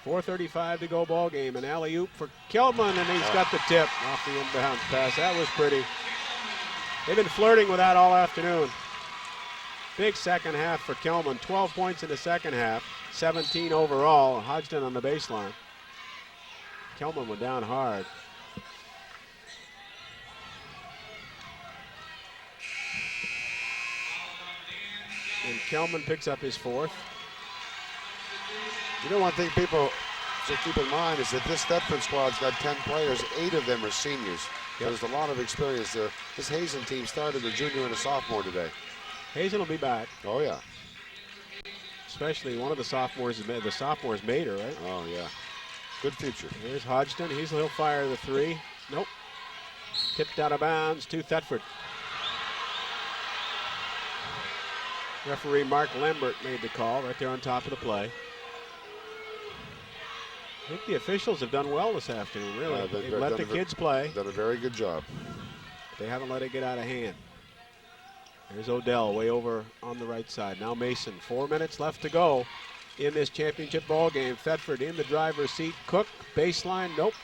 4:35 to go ball game. An alley-oop for Kelman, and he's got the tip off the inbound pass. That was pretty. They've been flirting with that all afternoon. Big second half for Kelman. 12 points in the second half. 17 overall. Hodgson on the baseline. Kelman went down hard. And Kelman picks up his 4th. You know, one thing people should keep in mind is that this Thetford squad's got 10 players. 8 of them are seniors. Yep. There's a lot of experience there. This Hazen team started a junior and a sophomore today. Hazen will be back. Oh, yeah. Especially one of the sophomores, Mader, right? Oh, yeah. Good future. Here's Hodgson. He'll fire the 3. Nope. Tipped out of bounds to Thetford. Referee Mark Lambert made the call right there on top of the play. I think the officials have done well this afternoon, really. They've let the kids play. Done a very good job. They haven't let it get out of hand. There's Odell way over on the right side. Now Mason, 4 minutes left to go. in this championship ball game. Thetford in the driver's seat. Cook, baseline, nope.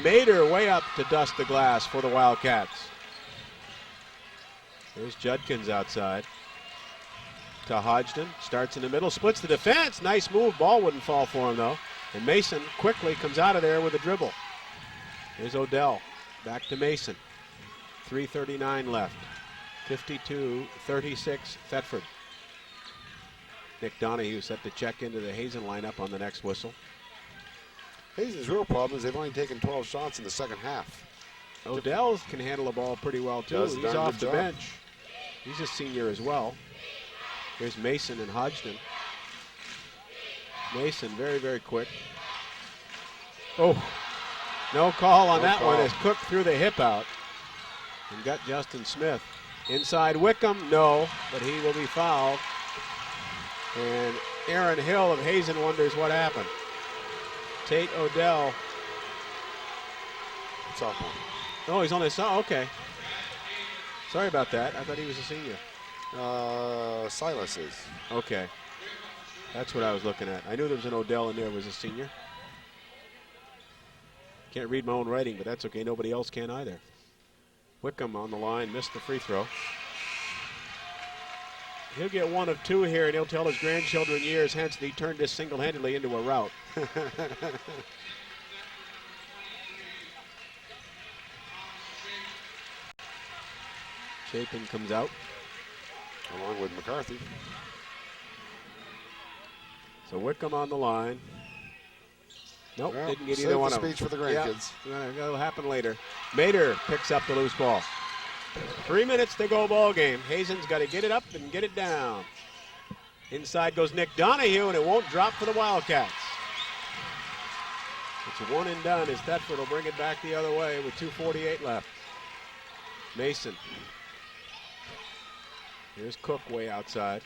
Mater way up to dust the glass for the Wildcats. There's Judkins outside. To Hodgson, starts in the middle, splits the defense. Nice move, ball wouldn't fall for him though. And Mason quickly comes out of there with a dribble. Here's Odell, back to Mason. 3:39 left. 52-36 Thetford. Nick Donahue set to check into the Hazen lineup on the next whistle. Hazen's real problem is they've only taken 12 shots in the second half. Odell can handle the ball pretty well too. Does a He's darn off good the job. bench. He's a senior as well. Here's Mason and Hodgson. Mason very, very quick. Oh, no call on No that one call. as Cook threw the hip out and got Justin Smith. Inside Wickham, no, but he will be fouled. And Aaron Hill of Hazen wonders what happened. Tate Odell. Sophomore. Oh, he's only okay. Sorry about that. I thought he was a senior. Silas is. Okay. That's what I was looking at. I knew there was an Odell in there was a senior. Can't read my own writing, but that's okay. Nobody else can either. Wickham on the line, missed the free throw. He'll get one of two here, and he'll tell his grandchildren years hence that he turned this single-handedly into a rout. Chapin comes out. Along with McCarthy. So Wickham on the line. Nope, Well, didn't get save either the one of them. speech for the grandkids. Yeah, that'll happen later. Mater picks up the loose ball. 3 minutes to go ball game. Hazen's got to get it up and get it down. Inside goes Nick Donahue, and it won't drop for the Wildcats. It's one and done as Thetford will bring it back the other way with 2:48 left. Mason. Here's Cook way outside.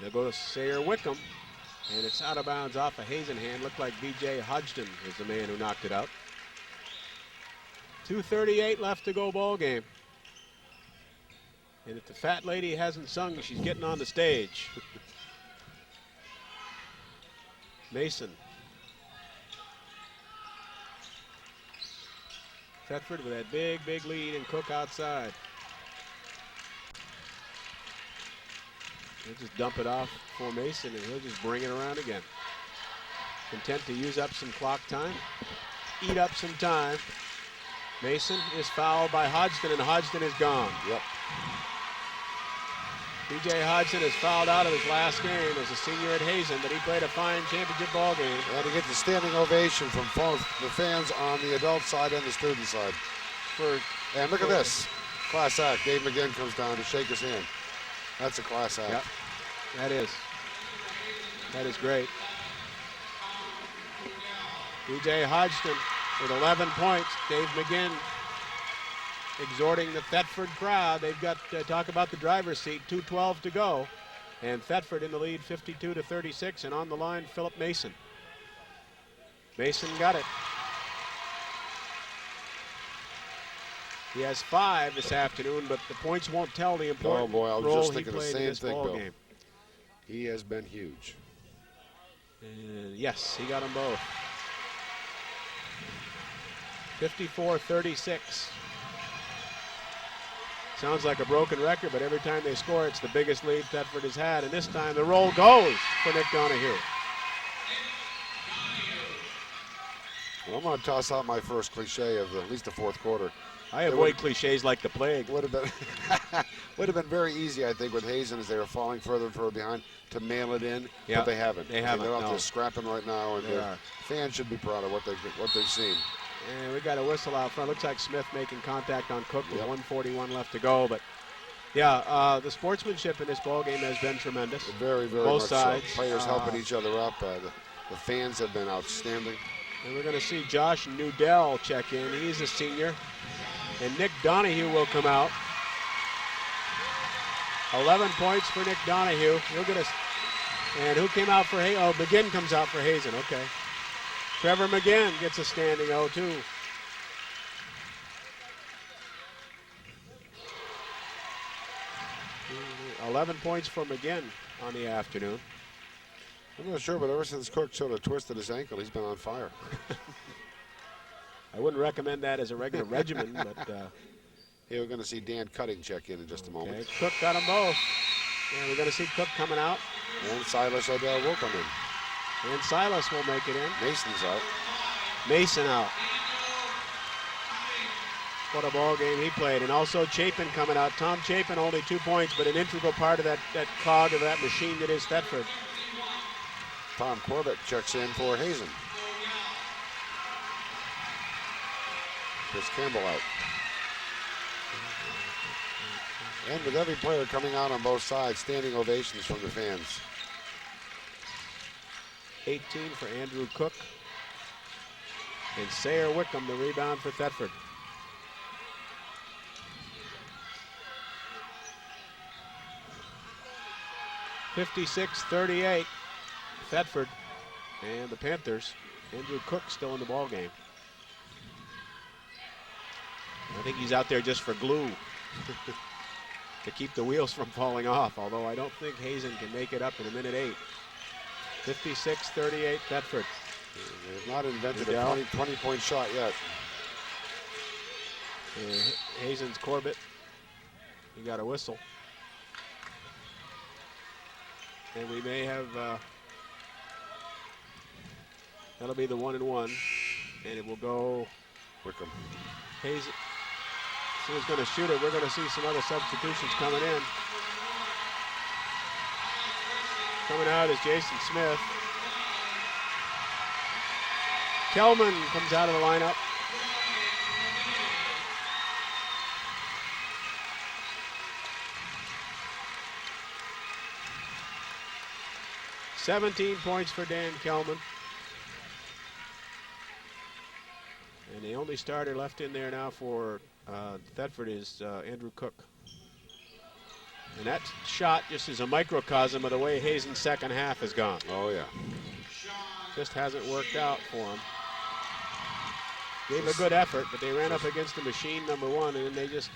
They'll go to Sayer Wickham, and it's out of bounds off a Hazen hand. Looked like B.J. Hodgson was the man who knocked it out. 2:38 left to go ball game. And if the fat lady hasn't sung, she's getting on the stage. Mason. Thetford with that big, big lead, and Cook outside. He'll just dump it off for Mason, and he'll just bring it around again. Content to use up some clock time, eat up some time. Mason is fouled by Hodgson, and Hodgson is gone. Yep. B.J. Hodgson is fouled out of his last game as a senior at Hazen, but he played a fine championship ball game. And to get the standing ovation from both the fans on the adult side and the student side. And look at this. Class act. Dave McGinn comes down to shake his hand. That's a class act. Yep, that is. That is great. B.J. Hodgson with 11 points. Dave McGinn exhorting the Thetford crowd. They've got to talk about the driver's seat. 2:12 to go. And Thetford in the lead 52-36. And on the line, Philip Mason. Mason got it. He has 5 this afternoon, but the points won't tell the important Oh boy, I was role just he thinking the played in same this thing, ball Bill. game. He has been huge. And yes, he got them both. 54-36. Sounds like a broken record, but every time they score, it's the biggest lead Thetford has had. And this time, the roll goes for Nick Donahue. Well, I'm going to toss out my first cliche of at least the fourth quarter. I avoid cliches like the plague. Would have been very easy, I think, with Hazen as they were falling further and further behind to mail it in. Yeah, but they haven't. they haven't, They're out no. there scrapping right now, and They their are. fans should be proud of what they've seen. And we got a whistle out front. Looks like Smith making contact on Cook with Yep. 1:41 left to go. But yeah, the sportsmanship in this ball game has been tremendous. Very, very Both much sides. so. Players helping each other up. The fans have been outstanding. And we're going to see Josh Nudell check in. He's a senior. And Nick Donahue will come out. 11 points for Nick Donahue. He'll get us. And who came out for Hazen? Oh, McGinn comes out for Hazen. Okay. Trevor McGinn gets a standing 0-2. .11 points for McGinn on the afternoon. I'm not sure, but ever since Cook sort of twisted his ankle, he's been on fire. I wouldn't recommend that as a regular regimen, but Here we're going to see Dan Cutting check in just a moment. okay, Cook got them both. And we're going to see Cook coming out. And Silas Odell will come in. And Silas will make it in. Mason's out. Mason out. What a ball game he played. And also Chapin coming out. Tom Chapin only 2 points, but an integral part of that cog of that machine that is Thetford. Tom Corbett checks in for Hazen. Chris Campbell out. And with every player coming out on both sides, standing ovations from the fans. 18 for Andrew Cook. And Sayer Wickham, the rebound for Thetford. (56-38), Thetford and the Panthers. Andrew Cook still in the ball game. I think he's out there just for glue to keep the wheels from falling off, although I don't think Hazen can make it up in a minute 8. 56-38, Thetford. They've not invented a 20-point shot yet. And Hazen's Corbett. He got a whistle. And we may have, that'll be the 1-and-1. And it will go Wickham. Hazen. So he's going to shoot it. We're going to see some other substitutions coming in. Coming out is Jason Smith. Kelman comes out of the lineup. (17 points for Dan Kelman. And the only starter left in there now for Thetford is Andrew Cook. And that shot just is a microcosm of the way Hazen's second half has gone. Oh, yeah. Just hasn't worked out for him. Gave a good effort, but they ran up against the machine, number one, and they just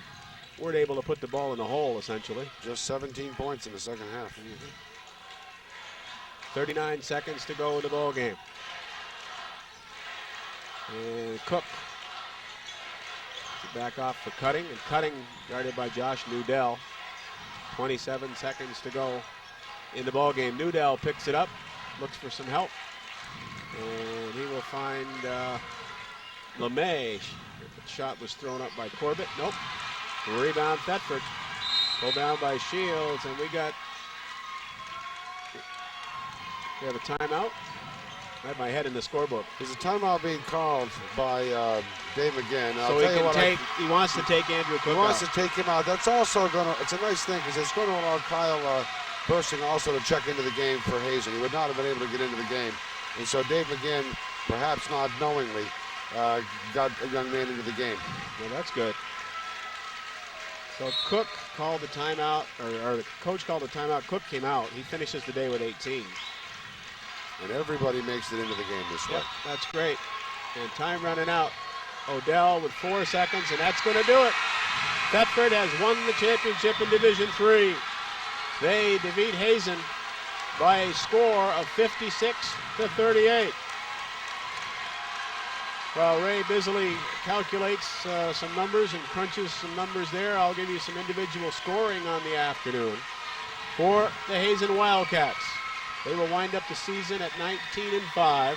weren't able to put the ball in the hole, essentially. Just 17 points in the second half. 39 seconds to go in the ball game. And Cook back off for Cutting, and Cutting guarded by Josh Nudell. 27 seconds to go in the ball game. Nudell picks it up, looks for some help, and he will find LeMay. The shot was thrown up by Corbett. Nope. Rebound Thetford. Pulled down by Shields, and we have a timeout. I have my head in the scorebook. There's a timeout being called by Dave McGinn. So he wants to take Andrew Cook out. He wants to take him out. That's also going to, it's a nice thing because it's going to allow Kyle Bursing also to check into the game for Hazen. He would not have been able to get into the game. And so Dave McGinn, perhaps not knowingly, got a young man into the game. Well, that's good. So Cook called the timeout, or the coach called the timeout. Cook came out. He finishes the day with 18. And everybody makes it into the game this way. Yep, that's great. And time running out. Odell with 4 seconds, and that's going to do it. Thetford has won the championship in Division III. They defeat Hazen by a score of 56-38. Well, Ray busily calculates some numbers and crunches some numbers there. I'll give you some individual scoring on the afternoon for the Hazen Wildcats. They will wind up the season at 19-5.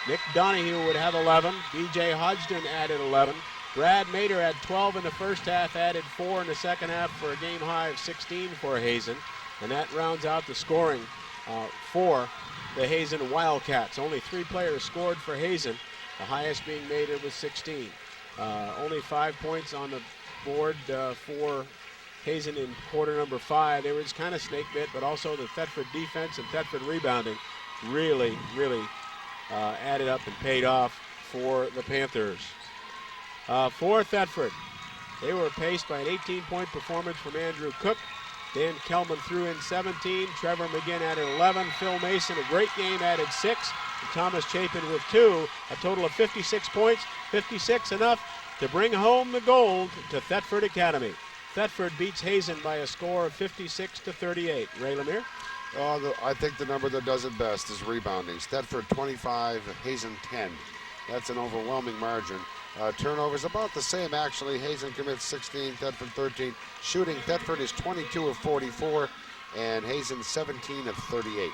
Nick Donahue would have 11. B.J. Hodgson added 11. Brad Mater had 12 in the first half, added 4 in the second half for a game high of 16 for Hazen. And that rounds out the scoring for the Hazen Wildcats. Only 3 players scored for Hazen, the highest being Mater with 16. Only 5 points on the board for Hazen in quarter number 5. They were just kind of snake bit, but also the Thetford defense and Thetford rebounding really added up and paid off for the Panthers. For Thetford, they were paced by an 18-point performance from Andrew Cook. Dan Kelman threw in 17. Trevor McGinn added 11. Phil Mason, a great game, added 6. And Thomas Chapin with 2. A total of 56 points. 56 enough to bring home the gold to Thetford Academy. Thetford beats Hazen by a score of 56-38. Ray Lemire? I think the number that does it best is rebounding. Thetford 25, Hazen 10. That's an overwhelming margin. Turnovers about the same, actually. Hazen commits 16, Thetford 13. Shooting, Thetford is 22 of 44, and Hazen 17 of 38.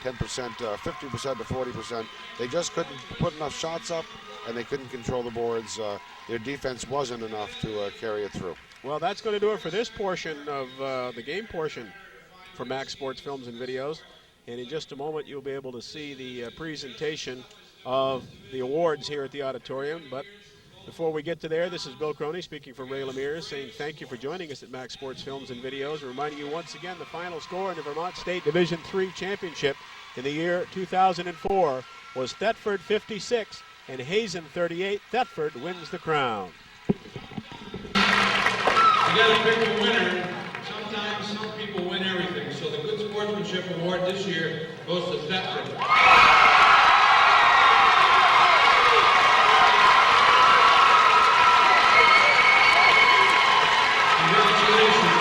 10%, 50% to 40%. They just couldn't put enough shots up, and they couldn't control the boards. Their defense wasn't enough to carry it through. Well, that's going to do it for this portion of the game portion for Max Sports Films and Videos. And in just a moment, you'll be able to see the presentation of the awards here at the auditorium. But before we get to there, this is Bill Croney speaking for Ray Lemire, saying thank you for joining us at Max Sports Films and Videos. Reminding you once again the final score in the Vermont State Division III Championship in the year 2004 was Thetford 56 and Hazen 38. Thetford wins the crown. You got to pick a winner. Sometimes some people win everything. So the Good Sportsmanship Award this year goes to Thetford. Congratulations.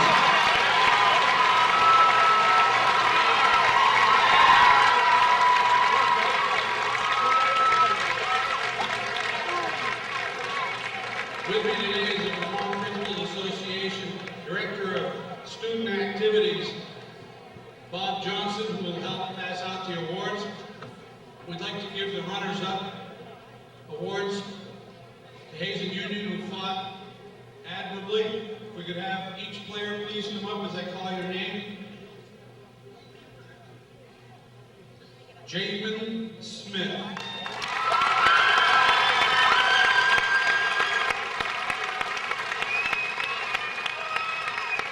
With me today is the Vermont Principals Association Director of Student Activities, Bob Johnson, who will help pass out the awards. We'd like to give the runners-up awards to Hazen Union, who fought admirably. If we could have each player please come up as I call your name. Jamin Smith.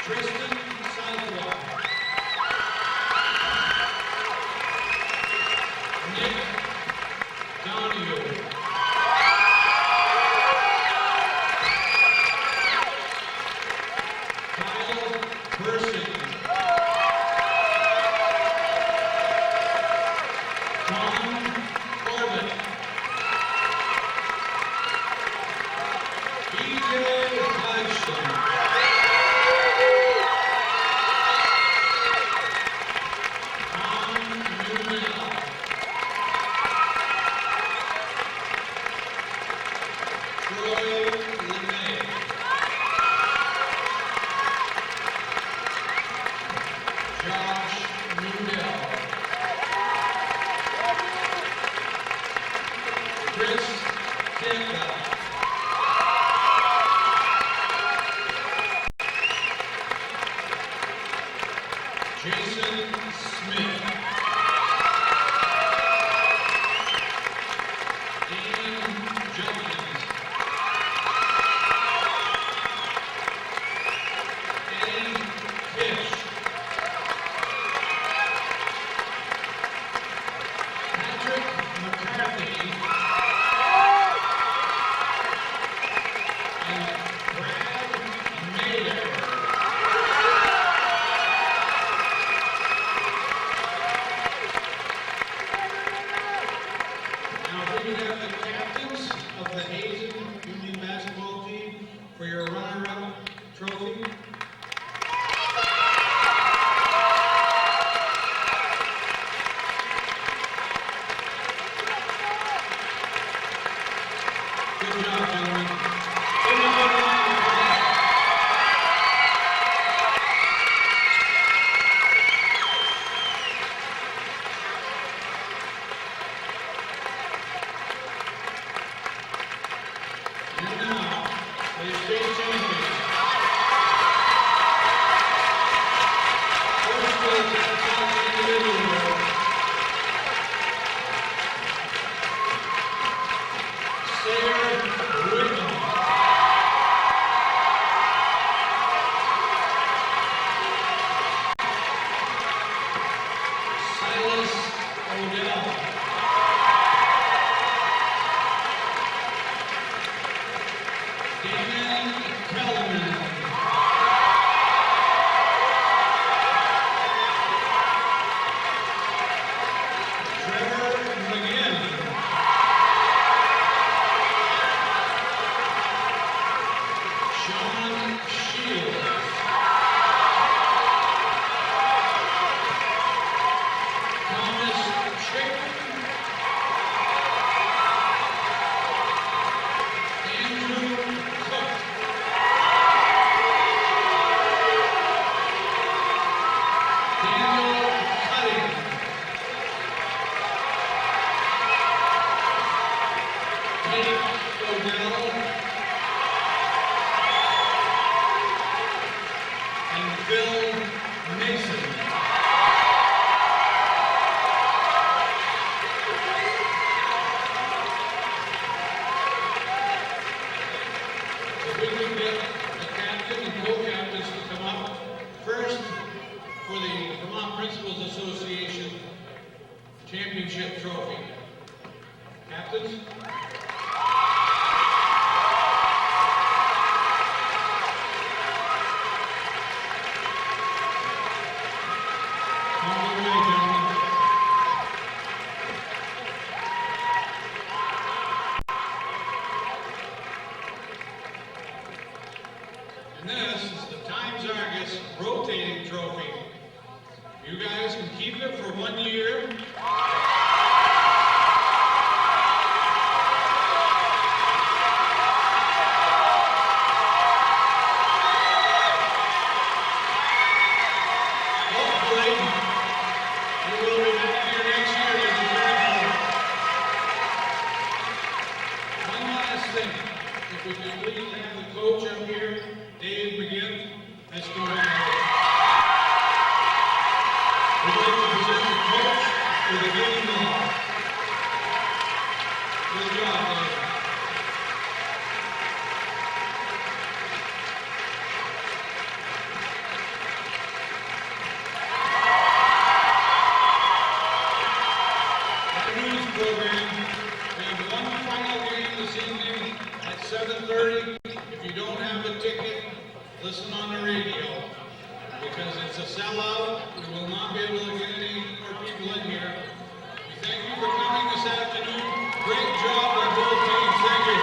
Tristan Southwell. Nick Donahue. Kyle Persing. John Corbett. BJ Hodgson. Jason Smith. Dean Jenkins. Eddie Fish. Patrick McCarthy. And Brad Mayer. We have the captains of the Hazen Union basketball team for your runner-up trophy. Good job, gentlemen. Good job. we could get the captain and co-captains to come up first for the Vermont Principals Association Championship Trophy. Captains? Come your way, gentlemen. And this is the Times Argus rotating trophy. You guys can keep it for 1 year. Hopefully, you will be back here next year as you return home. One last thing, if we could please have the coach up here, Dave McGinn, let's go ahead. We'd like to present the coach for the game ball. Good job, Dave. Afternoon's program, we have one final game this evening at 7:30. If you don't have a ticket, listen on the radio, because it's a sellout. We will not be able to get any more people in here. We thank you for coming this afternoon. Great job by both teams. Thank you.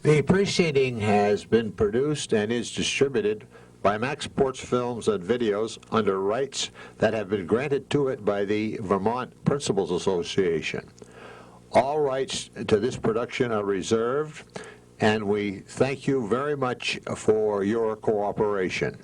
The preceding has been produced and is distributed by Max Sports Films and Videos under rights that have been granted to it by the Vermont Principals Association. All rights to this production are reserved, and we thank you very much for your cooperation.